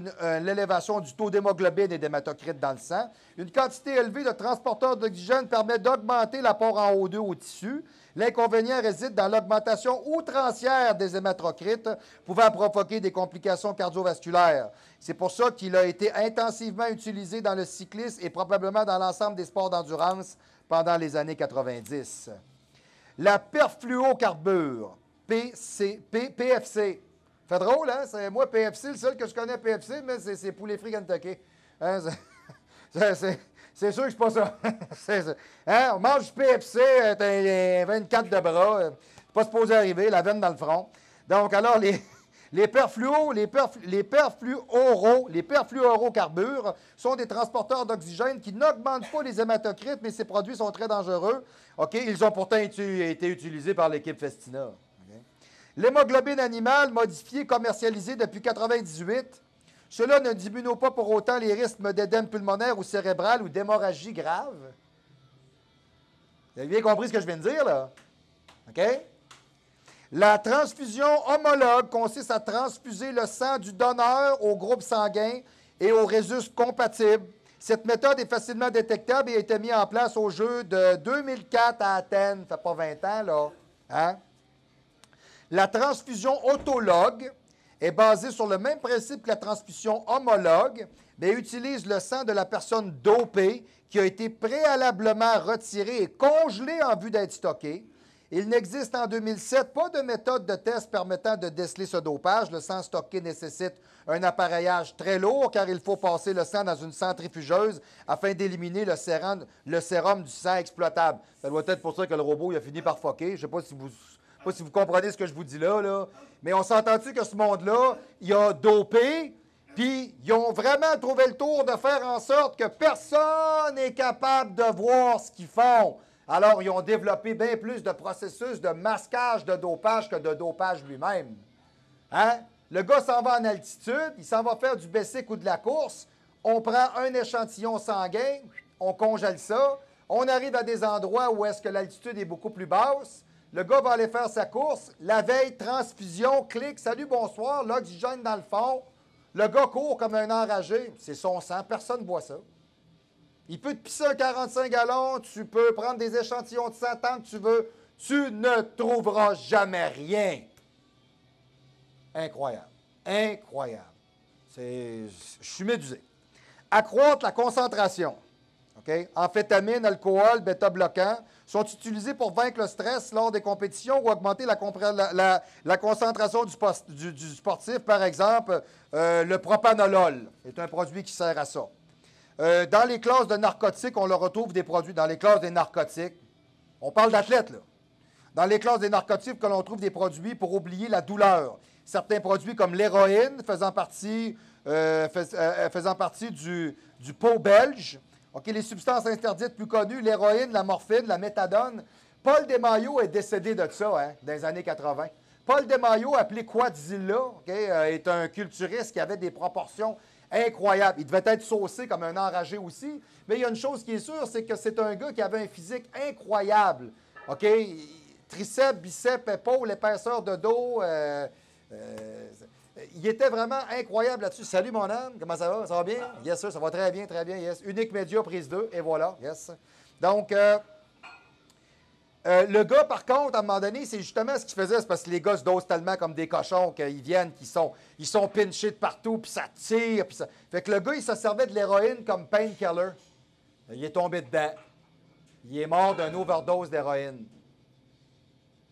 l'élévation du taux d'hémoglobine et d'hématocrite dans le sang. Une quantité élevée de transporteurs d'oxygène permet d'augmenter l'apport en O2 au tissu. L'inconvénient réside dans l'augmentation outrancière des hématocrites, pouvant provoquer des complications cardiovasculaires. C'est pour ça qu'il a été intensivement utilisé dans le cyclisme et probablement dans l'ensemble des sports d'endurance pendant les années 90. La perfluocarbure, PFC. Fait drôle, hein? C'est moi, PFC, le seul que je connais PFC, mais c'est poulet frit Kentucky. Hein? C'est sûr que c'est pas ça. Hein? On mange du PFC, t'as 24 de bras, c'est pas supposé arriver, la veine dans le front. Donc, alors, les perfluorocarbures sont des transporteurs d'oxygène qui n'augmentent pas les hématocrites, mais ces produits sont très dangereux. OK? Ils ont pourtant été utilisés par l'équipe Festina. Okay? L'hémoglobine animale modifiée commercialisée depuis 1998. Cela ne diminue pas pour autant les risques d'édème pulmonaire ou cérébral ou d'hémorragie grave. Vous avez bien compris ce que je viens de dire, là? OK? La transfusion homologue consiste à transfuser le sang du donneur au groupe sanguin et au résus compatible. Cette méthode est facilement détectable et a été mise en place au jeu de 2004 à Athènes. Ça fait pas 20 ans, là. Hein? La transfusion autologue est basée sur le même principe que la transfusion homologue, mais utilise le sang de la personne dopée qui a été préalablement retiré et congelé en vue d'être stocké. Il n'existe en 2007 pas de méthode de test permettant de déceler ce dopage. Le sang stocké nécessite un appareillage très lourd car il faut passer le sang dans une centrifugeuse afin d'éliminer le sérum du sang exploitable. Ça doit être pour ça que le robot il a fini par fucker. Je ne sais pas si vous comprenez ce que je vous dis là. Mais on s'entend-tu que ce monde-là, il a dopé, puis ils ont vraiment trouvé le tour de faire en sorte que personne n'est capable de voir ce qu'ils font. Alors, ils ont développé bien plus de processus de masquage de dopage que de dopage lui-même. Hein? Le gars s'en va en altitude, il s'en va faire du basic ou de la course. On prend un échantillon sanguin, on congèle ça. On arrive à des endroits où est-ce que l'altitude est beaucoup plus basse. Le gars va aller faire sa course. La veille, transfusion, clic, salut, bonsoir, l'oxygène dans le fond. Le gars court comme un enragé. C'est son sang, personne ne voit ça. Il peut te pisser un 45 gallons, tu peux prendre des échantillons de sang tant que tu veux. Tu ne trouveras jamais rien. Incroyable. Incroyable. Je suis médusé. Accroître la concentration. Okay? Amphétamine, alcool, bêta-bloquants sont utilisés pour vaincre le stress lors des compétitions ou augmenter la concentration du sportif. Par exemple, le propanolol est un produit qui sert à ça. Dans les classes de narcotiques, on le retrouve des produits. Dans les classes des narcotiques, on parle d'athlètes, là. Dans les classes des narcotiques, que l'on trouve des produits pour oublier la douleur. Certains produits comme l'héroïne, faisant partie du pot belge. Okay, les substances interdites plus connues, l'héroïne, la morphine, la méthadone, Paul Desmaillots est décédé de ça, hein, dans les années 80. Paul Desmaillots, appelé Quadzilla, est un culturiste qui avait des proportions incroyables. Il devait être saucé comme un enragé aussi, mais il y a une chose qui est sûre, c'est que c'est un gars qui avait un physique incroyable. OK? Triceps, biceps, épaules, épaisseur de dos. Il était vraiment incroyable là-dessus. Salut mon âme, comment ça va? Ça va bien? Yes, sir, ça va très bien, yes. Unique média, prise 2, et voilà, yes. Donc, le gars, par contre, à un moment donné, c'est justement ce qu'il faisait, c'est parce que les gars se dosent tellement comme des cochons qu'ils viennent, ils sont pinchés de partout, puis ça tire, puis ça... Fait que le gars, il se servait de l'héroïne comme painkiller. Il est tombé dedans. Il est mort d'une overdose d'héroïne.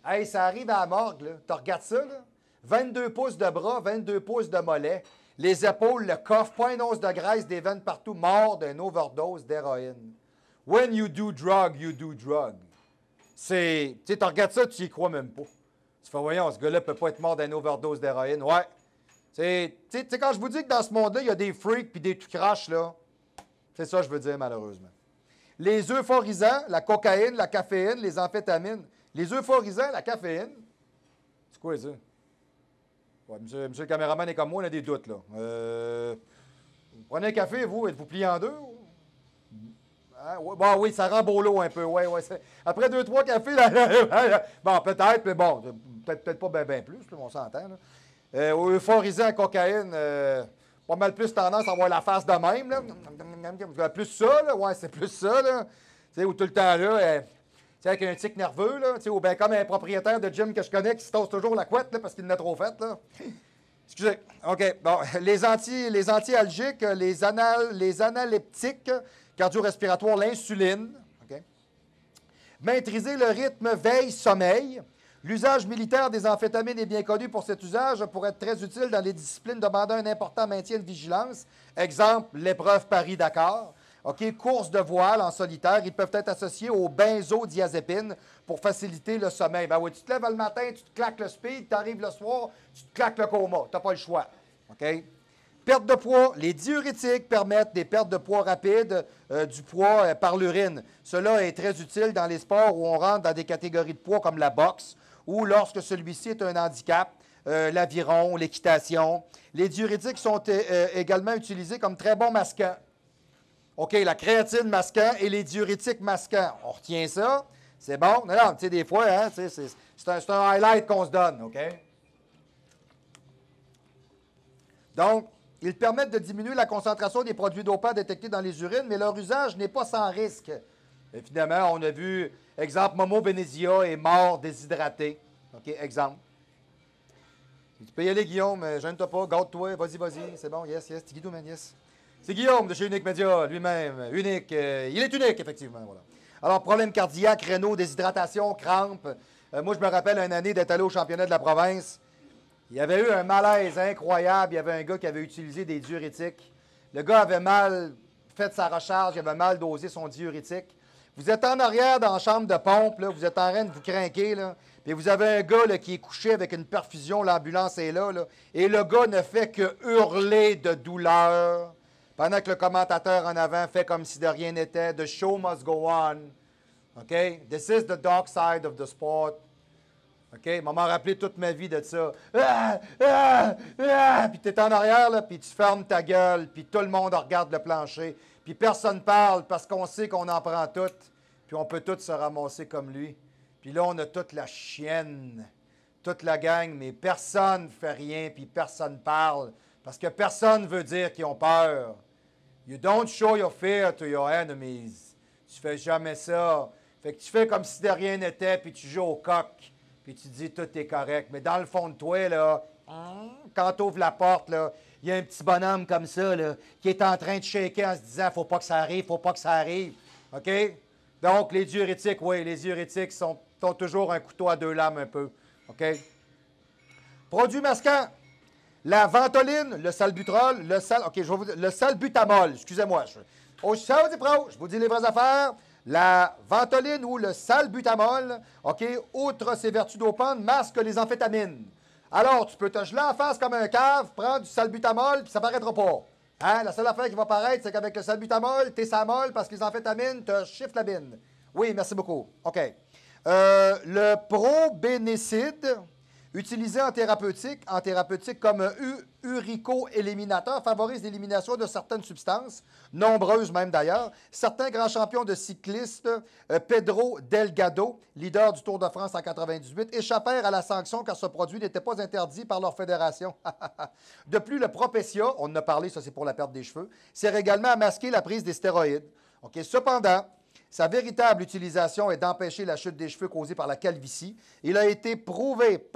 Hey, ça arrive à la morgue, là. Tu regardes ça, là? 22 pouces de bras, 22 pouces de mollet, les épaules, le coffre, pas une once de graisse, des veines partout, mort d'une overdose d'héroïne. When you do drug, you do drug. Tu regardes ça, tu y crois même pas. Tu fais, voyons, ce gars-là ne peut pas être mort d'une overdose d'héroïne. Ouais. Tu sais, quand je vous dis que dans ce monde-là, il y a des freaks puis des tout crash, là, c'est ça que je veux dire, malheureusement. Les euphorisants, la cocaïne, la caféine, les amphétamines. Les euphorisants, la caféine, c'est quoi ça? Ouais, monsieur le caméraman est comme moi, on a des doutes, là. Vous prenez un café, vous, êtes-vous plié en deux? Hein? Ouais, bon, oui, ça rend beau l'eau un peu. Ouais, après 2-3 cafés, là, bon, peut-être, mais bon, peut-être pas bien plus, là, on s'entend. Euphorisant à cocaïne, pas mal plus tendance à avoir la face de même. Là. Plus ça, là, ouais, c'est plus ça, là. Tu sais, où tout le temps, là, avec un tic nerveux, là, ou bien comme un propriétaire de gym que je connais qui se tasse toujours la couette, là, parce qu'il en a trop fait, là. Excusez. OK. Bon, les anti-algiques, les analeptiques, cardio-respiratoires, l'insuline. OK. Maîtriser le rythme veille-sommeil. L'usage militaire des amphétamines est bien connu pour cet usage, pour être très utile dans les disciplines demandant un important maintien de vigilance. Exemple, l'épreuve Paris-Dakar. OK, course de voile en solitaire, ils peuvent être associés aux benzodiazépines pour faciliter le sommeil. Ben oui, tu te lèves le matin, tu te claques le speed, tu arrives le soir, tu te claques le coma. Tu n'as pas le choix. OK? Perte de poids. Les diurétiques permettent des pertes de poids rapides, du poids par l'urine. Cela est très utile dans les sports où on rentre dans des catégories de poids comme la boxe ou lorsque celui-ci est un handicap, l'aviron, l'équitation. Les diurétiques sont également utilisés comme très bons masquants. OK, la créatine masquant et les diurétiques masquants. On retient ça. C'est bon. Non, tu sais, des fois, hein, c'est un highlight qu'on se donne, OK? Donc, ils permettent de diminuer la concentration des produits dopants détectés dans les urines, mais leur usage n'est pas sans risque. Évidemment, on a vu, exemple, Momo Venezia est mort déshydraté. OK, exemple. Tu peux y aller, Guillaume, gêne-toi pas, garde-toi, vas-y, c'est bon, yes, c'est Guido, man, yes. C'est Guillaume de chez Unique Média, lui-même. Unique. Il est unique, effectivement. Voilà. Alors, problème cardiaque, rénaux, déshydratation, crampes. Moi, je me rappelle une année d'être allé au championnat de la province. Il y avait eu un malaise incroyable. Il y avait un gars qui avait utilisé des diurétiques. Le gars avait mal fait sa recharge, il avait mal dosé son diurétique. Vous êtes en arrière dans la chambre de pompe, là, vous êtes en train de vous craquer, là, puis vous avez un gars là, qui est couché avec une perfusion, l'ambulance est là, et le gars ne fait que hurler de douleur. Pendant que le commentateur en avant fait comme si de rien n'était. The show must go on. OK? This is the dark side of the sport. OK? Il m'a rappelé toute ma vie de ça. Puis tu es en arrière, là, puis tu fermes ta gueule, puis tout le monde regarde le plancher. Puis personne ne parle parce qu'on sait qu'on en prend toutes, puis on peut tous se ramasser comme lui. Puis là, on a toute la chienne, toute la gang, mais personne ne fait rien, puis personne ne parle, parce que personne ne veut dire qu'ils ont peur. You don't show your fear to your enemies. Tu fais jamais ça. Fait que tu fais comme si de rien n'était, puis tu joues au coq, puis tu dis tout est correct. Mais dans le fond de toi, là, quand tu ouvres la porte, là, il y a un petit bonhomme comme ça, là, qui est en train de shaker en se disant « Faut pas que ça arrive, faut pas que ça arrive. » OK? Donc, les diurétiques, oui, les diurétiques sont toujours un couteau à deux lames un peu. OK? Produits masquants. La ventoline, le salbutrol, le salbutamol, excusez-moi. Je vous dis les vraies affaires. La ventoline ou le salbutamol, OK, outre ses vertus dopantes, masque les amphétamines. Alors, tu peux te geler en face comme un cave, prendre du salbutamol, puis ça ne paraîtra pas. Hein? La seule affaire qui va paraître, c'est qu'avec le salbutamol, t'es samol parce que les amphétamines te chiffrent la bine. Oui, merci beaucoup. OK. Le probénécide, utilisé en thérapeutique comme urico-éliminateur, favorise l'élimination de certaines substances, nombreuses même d'ailleurs. Certains grands champions de cyclistes, Pedro Delgado, leader du Tour de France en 98, échappèrent à la sanction car ce produit n'était pas interdit par leur fédération. De plus, le Propecia, on en a parlé, ça c'est pour la perte des cheveux, sert également à masquer la prise des stéroïdes. Okay. Cependant, sa véritable utilisation est d'empêcher la chute des cheveux causée par la calvitie. Il a été prouvé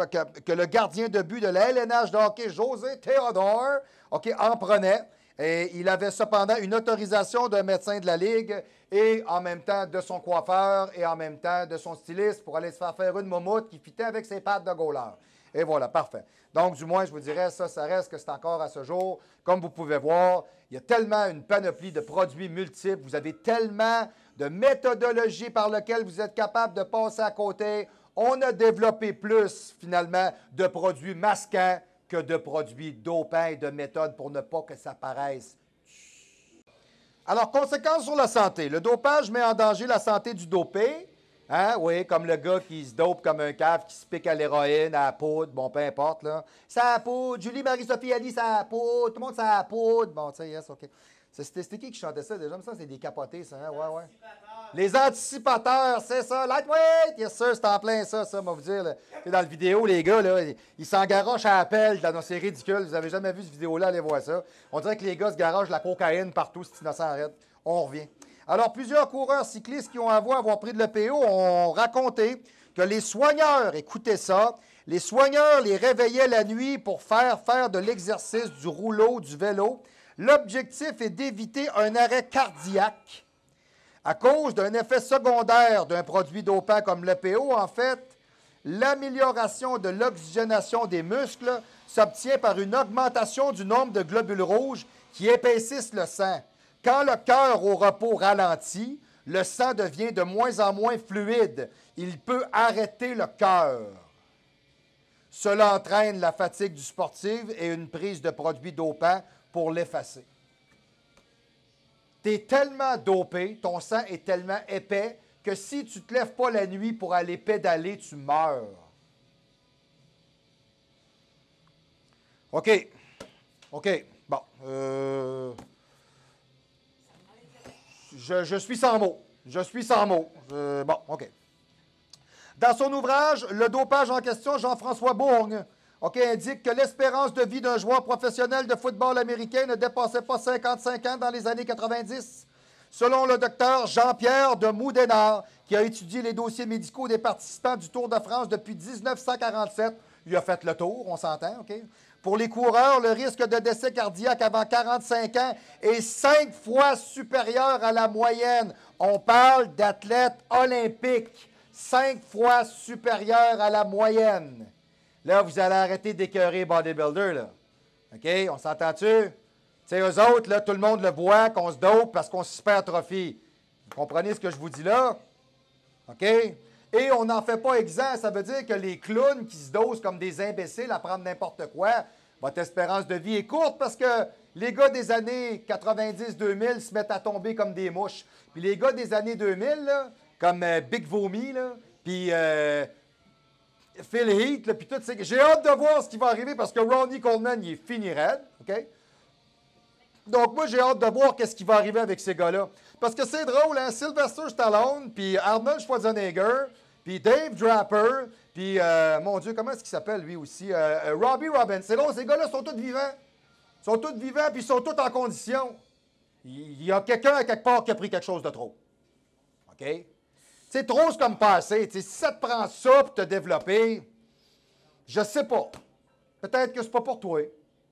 que le gardien de but de la LNH de hockey, José Théodore, en prenait. Et il avait cependant une autorisation d'un médecin de la Ligue et en même temps de son coiffeur et en même temps de son styliste pour aller se faire une moumoute qui fitait avec ses pattes de goaler. Et voilà, parfait. Donc, du moins, je vous dirais, ça reste que c'est encore à ce jour. Comme vous pouvez voir, il y a tellement une panoplie de produits multiples. Vous avez tellement de méthodologies par lesquelles vous êtes capable de passer à côté. On a développé plus, finalement, de produits masquants que de produits dopants et de méthodes pour ne pas que ça paraisse. Alors, conséquences sur la santé. Le dopage met en danger la santé du dopé. Hein? Oui, comme le gars qui se dope comme un cave, qui se pique à l'héroïne, à la poudre, bon, peu importe, là. Ça poudre, Julie Marie-Sophie a dit ça poudre, tout le monde ça poudre. Bon, tu sais, yes, OK. C'était qui chantait ça déjà? Ça, c'est des capotés, ça, hein? Ouais, ouais. Les anticipateurs, c'est ça. Lightweight, yes, sir, c'est en plein ça, on va vous dire. Là. Dans la vidéo, les gars, là, ils s'engarochent à la pelle, c'est ridicule. Vous avez jamais vu cette vidéo-là, allez voir ça. On dirait que les gars se garochent de la cocaïne partout, c'est innocent, arrête. On revient. Alors, plusieurs coureurs cyclistes qui ont avoué avoir pris de l'EPO ont raconté que les soigneurs, écoutez ça, les soigneurs les réveillaient la nuit pour faire de l'exercice, du rouleau, du vélo. L'objectif est d'éviter un arrêt cardiaque à cause d'un effet secondaire d'un produit dopant comme l'EPO. En fait, l'amélioration de l'oxygénation des muscles s'obtient par une augmentation du nombre de globules rouges qui épaississent le sang. Quand le cœur au repos ralentit, le sang devient de moins en moins fluide. Il peut arrêter le cœur. Cela entraîne la fatigue du sportif et une prise de produits dopants pour l'effacer. Tu es tellement dopé, ton sang est tellement épais que si tu ne te lèves pas la nuit pour aller pédaler, tu meurs. OK. Bon. Je suis sans mots. Bon, OK. Dans son ouvrage, Le dopage en question, Jean-François Bourgne indique que l'espérance de vie d'un joueur professionnel de football américain ne dépassait pas 55 ans dans les années 90. Selon le docteur Jean-Pierre de Moudenard, qui a étudié les dossiers médicaux des participants du Tour de France depuis 1947, il a fait le tour, on s'entend, OK? Pour les coureurs, le risque de décès cardiaque avant 45 ans est 5 fois supérieur à la moyenne. On parle d'athlètes olympiques, 5 fois supérieur à la moyenne. Là, vous allez arrêter d'écœurer bodybuilder, là. OK? On s'entend-tu? Tu sais, eux autres, là, tout le monde le voit, qu'on se dope parce qu'on s'hypertrophie. Vous comprenez ce que je vous dis là? OK? Et on n'en fait pas exempt. Ça veut dire que les clowns qui se dosent comme des imbéciles à prendre n'importe quoi, votre espérance de vie est courte parce que les gars des années 90-2000 se mettent à tomber comme des mouches. Puis les gars des années 2000, là, comme Big Vomi, là, puis Phil Heath, là, puis tout, j'ai hâte de voir ce qui va arriver parce que Ronnie Coleman, il est fini raide, OK? Donc, moi, j'ai hâte de voir qu'est-ce qui va arriver avec ces gars-là. Parce que c'est drôle, hein? Sylvester Stallone, puis Arnold Schwarzenegger, puis Dave Draper, puis, mon Dieu, comment est-ce qu'il s'appelle, lui aussi? Robbie Robbins. C'est drôle, ces gars-là sont tous vivants. Ils sont tous vivants, puis ils sont tous en condition. Il y a quelqu'un, à quelque part, qui a pris quelque chose de trop. OK? C'est trop, c'est comme passé. Si ça te prend ça pour te développer, je sais pas. Peut-être que c'est pas pour toi.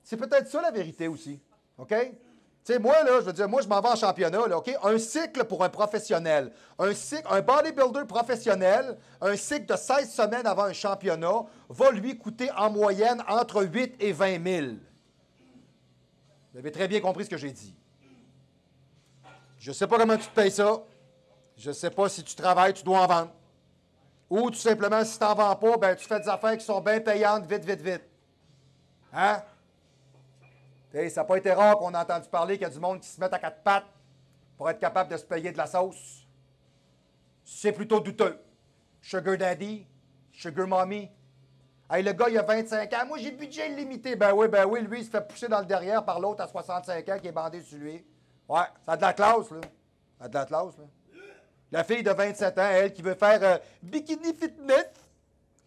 C'est peut-être ça la vérité aussi. OK? Tu sais, moi, là, je veux dire, moi, je m'en vais en championnat, là, OK? Un cycle pour un professionnel. Un bodybuilder professionnel, un cycle de 16 semaines avant un championnat, va lui coûter en moyenne entre 8 et 20 000. Vous avez très bien compris ce que j'ai dit. Je ne sais pas comment tu te payes ça. Je ne sais pas si tu travailles, tu dois en vendre. Ou tout simplement, si tu n'en vends pas, ben, tu fais des affaires qui sont bien payantes, vite. Hein? T'sais, ça n'a pas été rare qu'on a entendu parler qu'il y a du monde qui se met à quatre pattes pour être capable de se payer de la sauce. C'est plutôt douteux. Sugar Daddy, Sugar Mommy. Hey, le gars, il a 25 ans. Moi, j'ai budget limité. Ben oui, lui, il se fait pousser dans le derrière par l'autre à 65 ans qui est bandé sur lui. Ouais, ça a de la classe, là. Ça a de la classe, là. La fille de 27 ans, elle, qui veut faire bikini fitness,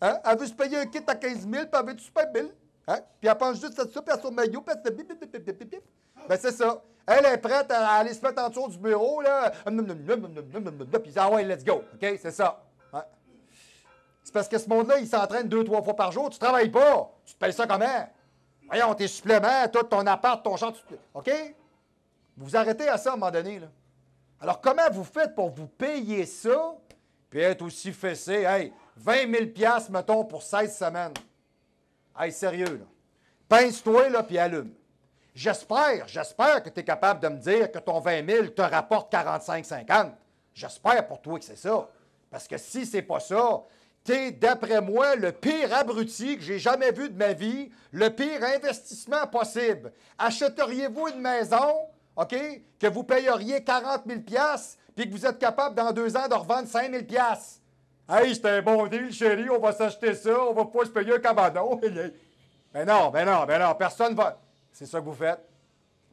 hein? Elle veut se payer un kit à 15 000, puis elle veut être super belle. Hein? Puis elle pense juste à ça, puis à son maillot, puis elle se fait bip, bip, bip, bip, bip. Ben, c'est ça. Elle est prête à aller se mettre en dessous du bureau, là. Puis elle dit, ah ouais, let's go. OK? C'est ça. Ouais. C'est parce que ce monde-là, il s'entraîne 2-3 fois par jour. Tu travailles pas. Tu te payes ça comment? Voyons, tes suppléments, tout ton appart, ton champ. OK? Vous vous arrêtez à ça à un moment donné, là. Alors, comment vous faites pour vous payer ça, puis être aussi fessé? Hey, 20 000 $, mettons, pour 16 semaines. Hey, sérieux, là. Pince-toi, là, puis allume. J'espère que tu es capable de me dire que ton 20 000 te rapporte 45-50. J'espère pour toi que c'est ça. Parce que si c'est pas ça, t'es, d'après moi, le pire abruti que j'ai jamais vu de ma vie, le pire investissement possible. Achèteriez-vous une maison, OK, que vous payeriez 40 000 $, puis que vous êtes capable, dans 2 ans, de revendre 5 000 $? Hey, c'est un bon deal, chérie, on va s'acheter ça, on va pas se payer un cabanon. Ben non, personne va... C'est ça que vous faites.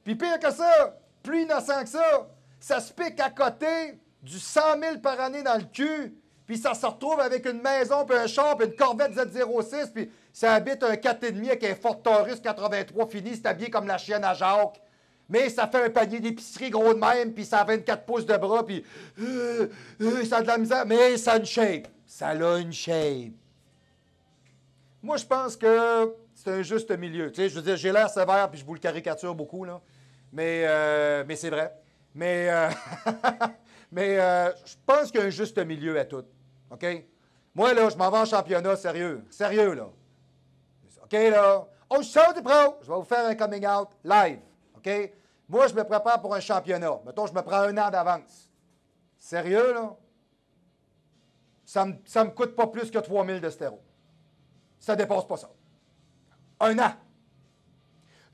Puis pire que ça, plus innocent que ça se pique à côté du 100 000 par année dans le cul, puis ça se retrouve avec une maison, puis un char, puis une Corvette Z06, puis ça habite un 4,5 avec un Ford Taurus 83 fini, c'est habillé comme la chienne à Jacques. Mais ça fait un panier d'épicerie gros de même, puis ça a 24 pouces de bras, puis ça a de la misère, mais ça a une shape. Ça a une shape. Moi, je pense que c'est un juste milieu. Tu sais, je veux dire, j'ai l'air sévère, puis je vous le caricature beaucoup, là. Mais c'est vrai. Mais je pense qu'il y a un juste milieu à tout. OK? Moi, là, je m'en vais en championnat, sérieux. Sérieux, là. OK, là? On sort du pro! Je vais vous faire un coming out live. OK? Moi, je me prépare pour un championnat. Mettons, je me prends 1 an d'avance. Sérieux, là? Ça me coûte pas plus que 3 000 de stéro. Ça dépasse pas ça. 1 an.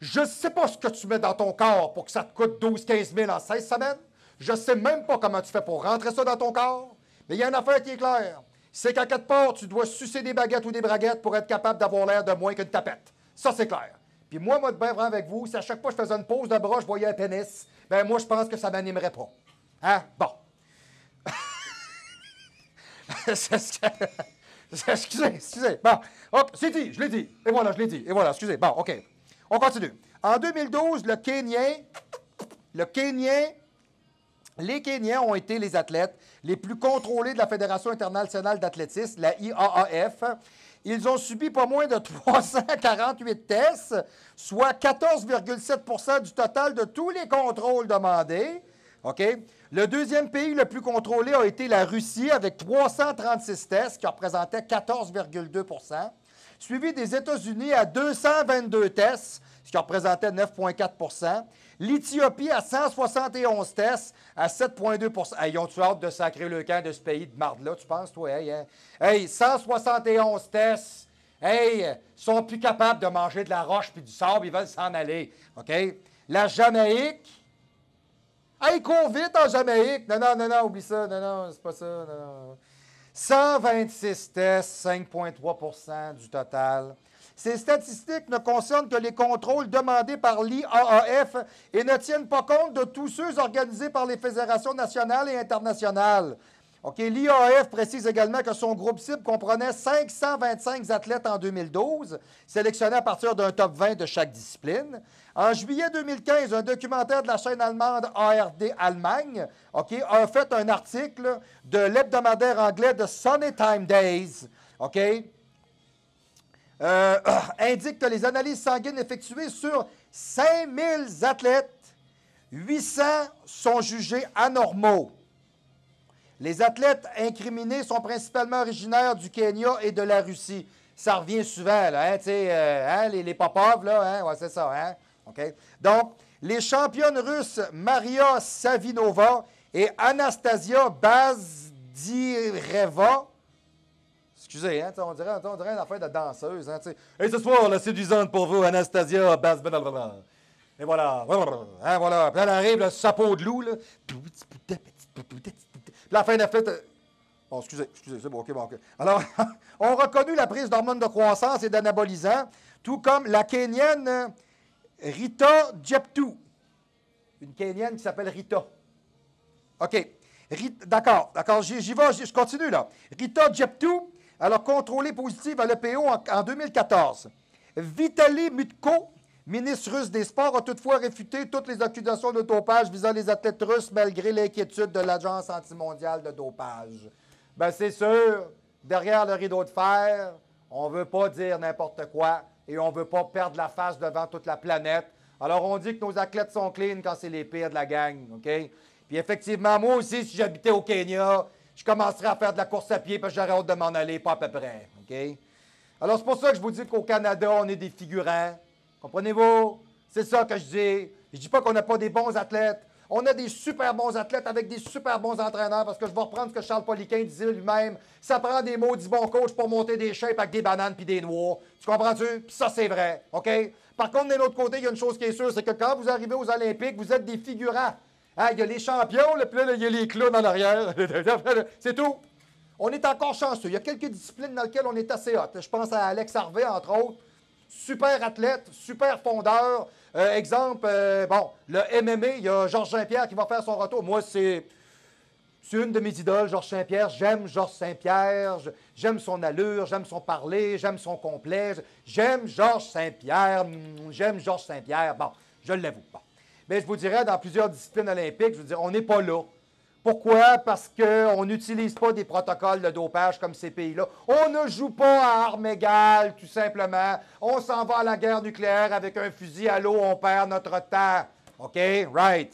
Je ne sais pas ce que tu mets dans ton corps pour que ça te coûte 12-15 000 en 16 semaines. Je ne sais même pas comment tu fais pour rentrer ça dans ton corps. Mais il y a une affaire qui est claire. C'est qu'à quelque part, tu dois sucer des baguettes ou des braguettes pour être capable d'avoir l'air de moins qu'une tapette. Ça, c'est clair. Puis moi, de bien vrai avec vous, si à chaque fois que je faisais une pause de bras, je voyais un pénis, ben moi, je pense que ça ne m'animerait pas. Hein? Bon. Excusez. Bon, hop, c'est dit, je l'ai dit. Et voilà, je l'ai dit. Et voilà, excusez. Bon, OK. On continue. En 2012, les Kenyans ont été les athlètes les plus contrôlés de la Fédération internationale d'athlétisme, la IAAF. Ils ont subi pas moins de 348 tests, soit 14,7 % du total de tous les contrôles demandés. OK? Le deuxième pays le plus contrôlé a été la Russie avec 336 tests, qui représentaient 14,2 %, suivi des États-Unis à 222 tests, ce qui représentait 9,4 %. L'Éthiopie à 171 tests, à 7,2 %. Hey, ils ont-tu hâte de sacrer le camp de ce pays de marde-là, tu penses, toi? Hey, 171 tests. Hey, ils sont plus capables de manger de la roche puis du sable, ils veulent s'en aller. OK? La Jamaïque. Hey, cours vite en Jamaïque. Non, oublie ça. Non, c'est pas ça. Non. 126 tests, 5,3 % du total. Ces statistiques ne concernent que les contrôles demandés par l'IAAF et ne tiennent pas compte de tous ceux organisés par les fédérations nationales et internationales. Okay, l'IAAF précise également que son groupe cible comprenait 525 athlètes en 2012, sélectionnés à partir d'un top 20 de chaque discipline. En juillet 2015, un documentaire de la chaîne allemande ARD Allemagne a fait un article de l'hebdomadaire anglais de Sunny Time Days, indique que les analyses sanguines effectuées sur 5000 athlètes, 800 sont jugés anormaux. Les athlètes incriminés sont principalement originaires du Kenya et de la Russie. Ça revient souvent, là, hein, les Popov, là, hein, ouais, c'est ça, hein, OK? Donc, les championnes russes Maria Savinova et Anastasia Bazdireva. Excusez, hein, on dirait une affaire de danseuse. Hein, et ce soir, la séduisante pour vous, Anastasia Bazdireva. Et voilà. Hein, voilà. Puis elle arrive, le chapeau de loup. Là. Puis la fin de la fête. Bon, excusez, c'est bon, OK. Alors, ont reconnu la prise d'hormones de croissance et d'anabolisants, tout comme la Kenyenne Rita Jeptu. Une Kenyenne qui s'appelle Rita. OK. D'accord, j'y vais, je continue là. Rita Jeptu, elle a contrôlé positive à l'EPO en 2014. Vitali Mutko, ministre russe des Sports, a toutefois réfuté toutes les accusations de dopage visant les athlètes russes malgré l'inquiétude de l'Agence antimondiale de dopage. Bien, c'est sûr, derrière le rideau de fer, on ne veut pas dire n'importe quoi et on ne veut pas perdre la face devant toute la planète. Alors, on dit que nos athlètes sont clean quand c'est les pires de la gang, OK? Puis effectivement, moi aussi, si j'habitais au Kenya, je commencerais à faire de la course à pied parce que j'aurais hâte de m'en aller, pas à peu près, OK? Alors, c'est pour ça que je vous dis qu'au Canada, on est des figurants. Comprenez-vous? C'est ça que je dis. Je dis pas qu'on n'a pas des bons athlètes. On a des super bons athlètes avec des super bons entraîneurs parce que je vais reprendre ce que Charles Poliquin disait lui-même. Ça prend des maudits bons coachs pour monter des shapes avec des bananes puis des noix. Tu comprends-tu? Puis ça, c'est vrai. OK? Par contre, de l'autre côté, il y a une chose qui est sûre, c'est que quand vous arrivez aux Olympiques, vous êtes des figurants. Hein? Il y a les champions, puis là, il y a les clowns en arrière. C'est tout. On est encore chanceux. Il y a quelques disciplines dans lesquelles on est assez hot. Je pense à Alex Harvey, entre autres. Super athlète, super fondeur. Exemple, le MMA, il y a Georges Saint-Pierre qui va faire son retour. Moi, c'est une de mes idoles, Georges Saint-Pierre. J'aime Georges Saint-Pierre, j'aime son allure, j'aime son parler, j'aime son complet. J'aime Georges Saint-Pierre, j'aime Georges Saint-Pierre. Bon, je l'avoue. Bon. Mais je vous dirais, dans plusieurs disciplines olympiques, je vous dirais, on n'est pas là. Pourquoi? Parce qu'on n'utilise pas des protocoles de dopage comme ces pays-là. On ne joue pas à armes égales, tout simplement. On s'en va à la guerre nucléaire avec un fusil à l'eau, on perd notre temps. OK? Right.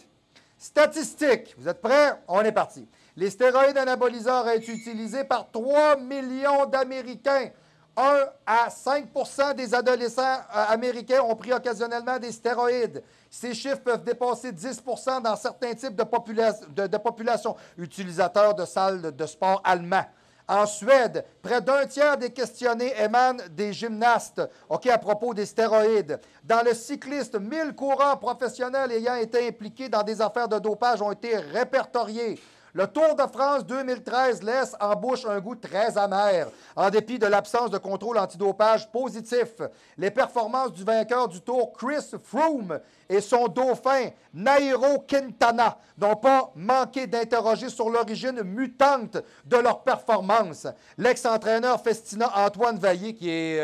Statistiques. Vous êtes prêts? On est parti. Les stéroïdes anabolisants auraient été utilisés par 3 millions d'Américains. 1 à 5 des adolescents américains ont pris occasionnellement des stéroïdes. Ces chiffres peuvent dépasser 10 dans certains types de populations, utilisateurs de salles de sport allemands. En Suède, près d'un tiers des questionnés émanent des gymnastes, à propos des stéroïdes. Dans le cyclisme, 1000 coureurs professionnels ayant été impliqués dans des affaires de dopage ont été répertoriés. Le Tour de France 2013 laisse en bouche un goût très amer, en dépit de l'absence de contrôle antidopage positif. Les performances du vainqueur du Tour, Chris Froome, et son dauphin, Nairo Quintana, n'ont pas manqué d'interroger sur l'origine mutante de leur performance. L'ex-entraîneur festinant Antoine Vaillé, qui est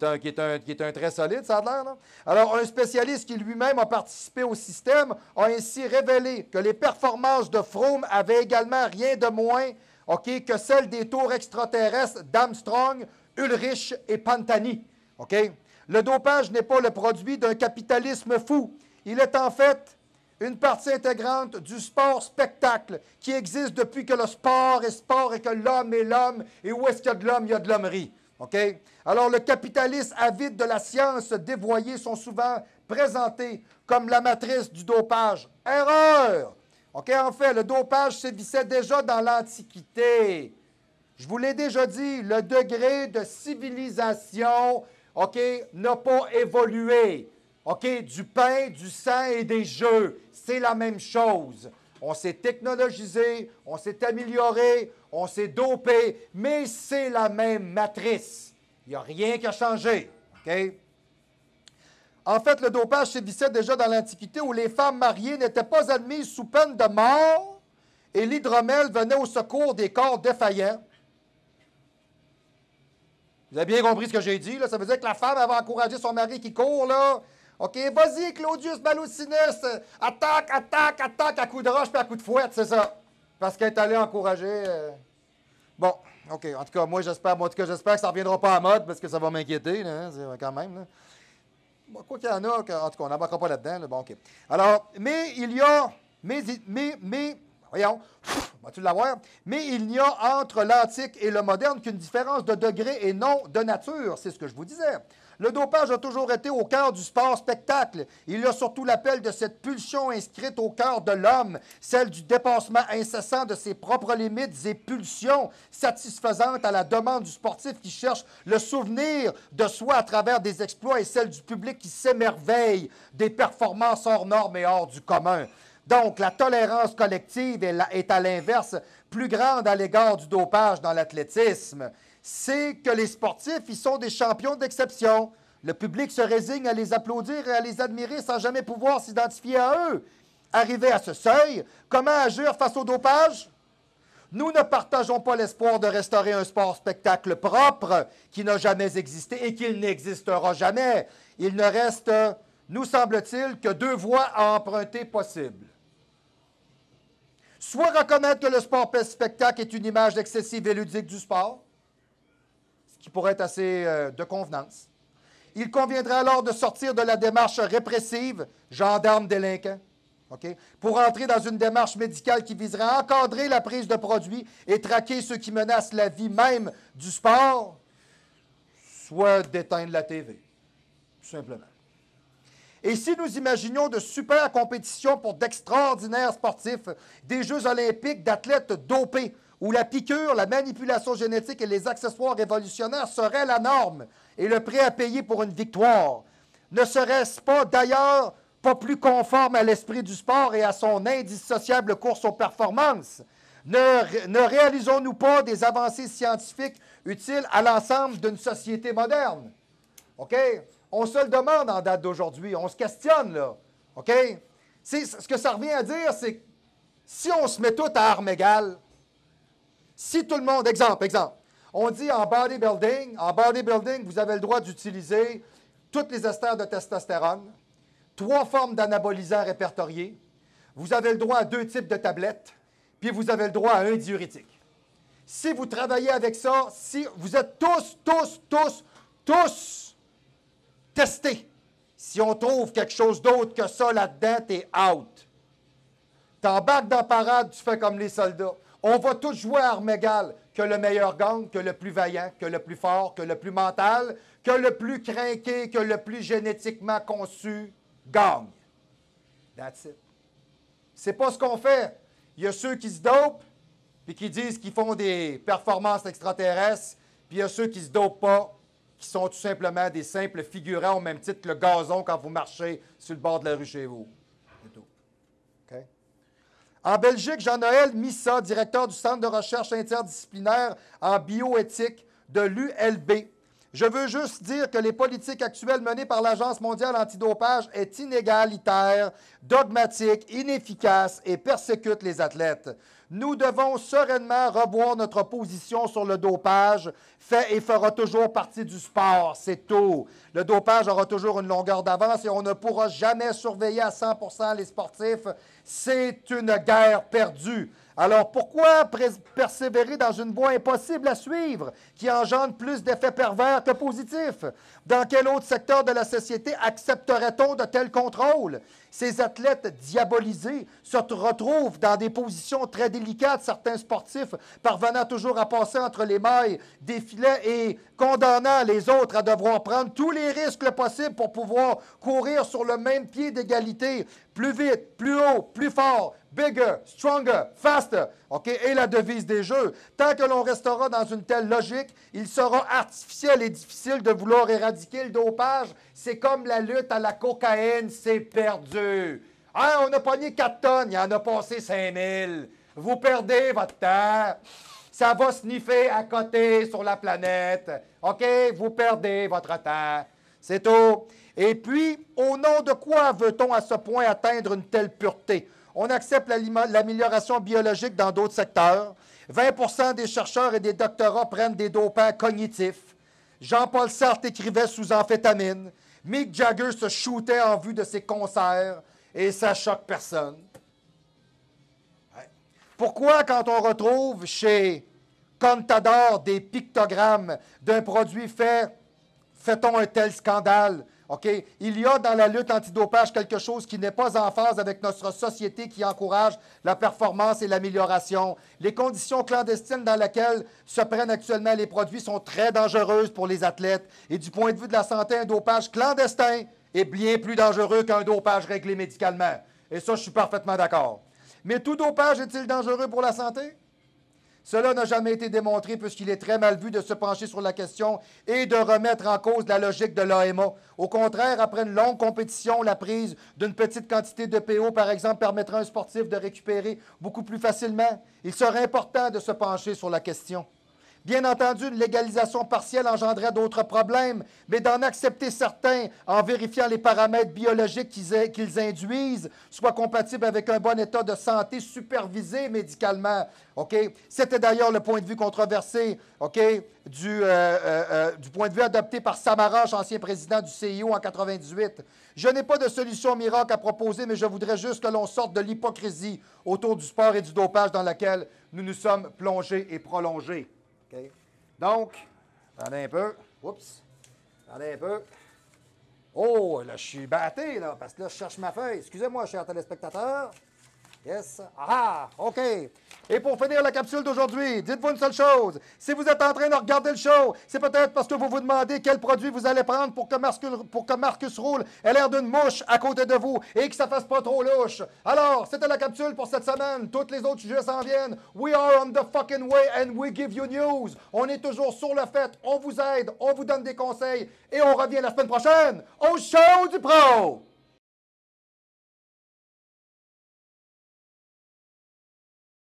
un très solide, ça a l'air, là. Alors, un spécialiste qui lui-même a participé au système a ainsi révélé que les performances de Froome avaient également rien de moins que celles des tours extraterrestres d'Armstrong, Ulrich et Pantani. Le dopage n'est pas le produit d'un capitalisme fou. Il est en fait une partie intégrante du sport-spectacle qui existe depuis que le sport est sport et que l'homme est l'homme. Et où est-ce qu'il y a de l'homme? Il y a de l'hommerie. OK? Alors, le capitaliste avide de la science dévoyée sont souvent présentés comme la matrice du dopage. Erreur! OK? En fait, le dopage sévissait déjà dans l'Antiquité. Je vous l'ai déjà dit, le degré de civilisation, n'a pas évolué. Du pain, du sang et des jeux, c'est la même chose. On s'est technologisé, on s'est amélioré, on s'est dopé, mais c'est la même matrice. Il n'y a rien qui a changé. En fait, le dopage sévissait déjà dans l'Antiquité où les femmes mariées n'étaient pas admises sous peine de mort et l'hydromel venait au secours des corps défaillants. Vous avez bien compris ce que j'ai dit, là? Ça veut dire que la femme avait encouragé son mari qui court, là. OK, vas-y, Claudius Maloucinus, attaque, à coup de roche puis à coup de fouette, c'est ça. Parce qu'elle est allée encourager. Bon, OK, en tout cas, j'espère que ça ne reviendra pas à mode parce que ça va m'inquiéter, là, quand même. Là. Bon, quoi qu'il y en a, en tout cas, on n'embarquera pas là-dedans. Là. Bon, OK. Alors, mais il y a. Voyons, vas-tu l'avoir? Mais il n'y a entre l'antique et le moderne qu'une différence de degré et non de nature. C'est ce que je vous disais. Le dopage a toujours été au cœur du sport-spectacle. Il y a surtout l'appel de cette pulsion inscrite au cœur de l'homme, celle du dépassement incessant de ses propres limites et pulsions satisfaisantes à la demande du sportif qui cherche le souvenir de soi à travers des exploits et celle du public qui s'émerveille des performances hors normes et hors du commun. Donc, la tolérance collective est à l'inverse plus grande à l'égard du dopage dans l'athlétisme. C'est que les sportifs, ils sont des champions d'exception. Le public se résigne à les applaudir et à les admirer sans jamais pouvoir s'identifier à eux. Arrivé à ce seuil, comment agir face au dopage? Nous ne partageons pas l'espoir de restaurer un sport-spectacle propre qui n'a jamais existé et qui n'existera jamais. Il ne reste, nous semble-t-il, que deux voies à emprunter possibles. Soit reconnaître que le sport-spectacle est une image excessive et ludique du sport, ce qui pourrait être assez de convenance. Il conviendrait alors de sortir de la démarche répressive, gendarme délinquant, pour entrer dans une démarche médicale qui viserait à encadrer la prise de produits et traquer ceux qui menacent la vie même du sport, soit d'éteindre la TV, tout simplement. Et si nous imaginions de super compétitions pour d'extraordinaires sportifs, des Jeux olympiques d'athlètes dopés, où la piqûre, la manipulation génétique et les accessoires révolutionnaires seraient la norme et le prix à payer pour une victoire, ne serait-ce pas d'ailleurs pas plus conforme à l'esprit du sport et à son indissociable course aux performances? Ne réalisons-nous pas des avancées scientifiques utiles à l'ensemble d'une société moderne? OK? On se le demande en date d'aujourd'hui. On se questionne, là. OK? Ce que ça revient à dire, c'est que si on se met tout à armes égales, si tout le monde... Exemple, on dit en bodybuilding, vous avez le droit d'utiliser toutes les esters de testostérone, 3 formes d'anabolisants répertoriés, vous avez le droit à 2 types de tablettes, puis vous avez le droit à un diurétique. Si vous travaillez avec ça, si vous êtes tous testés, si on trouve quelque chose d'autre que ça là-dedans, t'es out. T'embarques dans la parade, tu fais comme les soldats. On va tous jouer à armes égales, que le meilleur gagne, que le plus vaillant, que le plus fort, que le plus mental, que le plus crinqué, que le plus génétiquement conçu gagne. That's it. C'est pas ce qu'on fait. Il y a ceux qui se dopent, puis qui disent qu'ils font des performances extraterrestres, puis il y a ceux qui se dopent pas, qui sont tout simplement des simples figurants au même titre que le gazon quand vous marchez sur le bord de la rue chez vous. C'est tout. Okay? En Belgique, Jean-Noël Missa, directeur du Centre de recherche interdisciplinaire en bioéthique de l'ULB. Je veux juste dire que les politiques actuelles menées par l'Agence mondiale antidopage est inégalitaire, dogmatique, inefficace et persécute les athlètes. Nous devons sereinement revoir notre position sur le dopage, fait et fera toujours partie du sport, c'est tout. Le dopage aura toujours une longueur d'avance et on ne pourra jamais surveiller à 100% les sportifs. C'est une guerre perdue. Alors pourquoi persévérer dans une voie impossible à suivre qui engendre plus d'effets pervers que positifs? Dans quel autre secteur de la société accepterait-on de tels contrôles? Ces athlètes diabolisés se retrouvent dans des positions très délicates, certains sportifs parvenant toujours à passer entre les mailles des filets et condamnant les autres à devoir prendre tous les risques possibles pour pouvoir courir sur le même pied d'égalité, plus vite, plus haut, plus fort, bigger, stronger, faster. OK? Et la devise des Jeux. Tant que l'on restera dans une telle logique, il sera artificiel et difficile de vouloir éradiquer le dopage. C'est comme la lutte à la cocaïne, c'est perdu. Hein, on a pogné 4 tonnes, il en a passé 5000. Vous perdez votre temps. Ça va sniffer à côté sur la planète. OK? Vous perdez votre temps. C'est tout. Et puis, au nom de quoi veut-on à ce point atteindre une telle pureté? On accepte l'amélioration biologique dans d'autres secteurs. 20% des chercheurs et des doctorats prennent des dopants cognitifs. Jean-Paul Sartre écrivait sous amphétamine. Mick Jagger se shootait en vue de ses concerts et ça choque personne. Ouais. Pourquoi, quand on retrouve chez Contador des pictogrammes d'un produit fait-on un tel scandale? OK? Il y a dans la lutte antidopage quelque chose qui n'est pas en phase avec notre société qui encourage la performance et l'amélioration. Les conditions clandestines dans lesquelles se prennent actuellement les produits sont très dangereuses pour les athlètes. Et du point de vue de la santé, un dopage clandestin est bien plus dangereux qu'un dopage réglé médicalement. Et ça, je suis parfaitement d'accord. Mais tout dopage est-il dangereux pour la santé? Cela n'a jamais été démontré puisqu'il est très mal vu de se pencher sur la question et de remettre en cause la logique de l'AMA. Au contraire, après une longue compétition, la prise d'une petite quantité de PO, par exemple, permettra à un sportif de récupérer beaucoup plus facilement. Il serait important de se pencher sur la question. Bien entendu, une légalisation partielle engendrerait d'autres problèmes, mais d'en accepter certains en vérifiant les paramètres biologiques qu'ils induisent soient compatibles avec un bon état de santé supervisé médicalement. Okay? C'était d'ailleurs le point de vue controversé du point de vue adopté par Samaranch, ancien président du CIO en 1998. Je n'ai pas de solution miracle à proposer, mais je voudrais juste que l'on sorte de l'hypocrisie autour du sport et du dopage dans laquelle nous nous sommes plongés et prolongés. Okay. Donc, attendez un peu. Oups. Attendez un peu. Oh, là, je suis batté, là, parce que là, je cherche ma feuille. Excusez-moi, chers téléspectateurs. Yes. Ah, OK. Et pour finir la capsule d'aujourd'hui, dites-vous une seule chose. Si vous êtes en train de regarder le show, c'est peut-être parce que vous vous demandez quel produit vous allez prendre pour que Marcus Roule ait l'air d'une mouche à côté de vous et que ça fasse pas trop louche. Alors, c'était la capsule pour cette semaine. Toutes les autres sujets s'en viennent. We are on the fucking way and we give you news. On est toujours sur le fait. On vous aide, on vous donne des conseils et on revient la semaine prochaine au show du pro.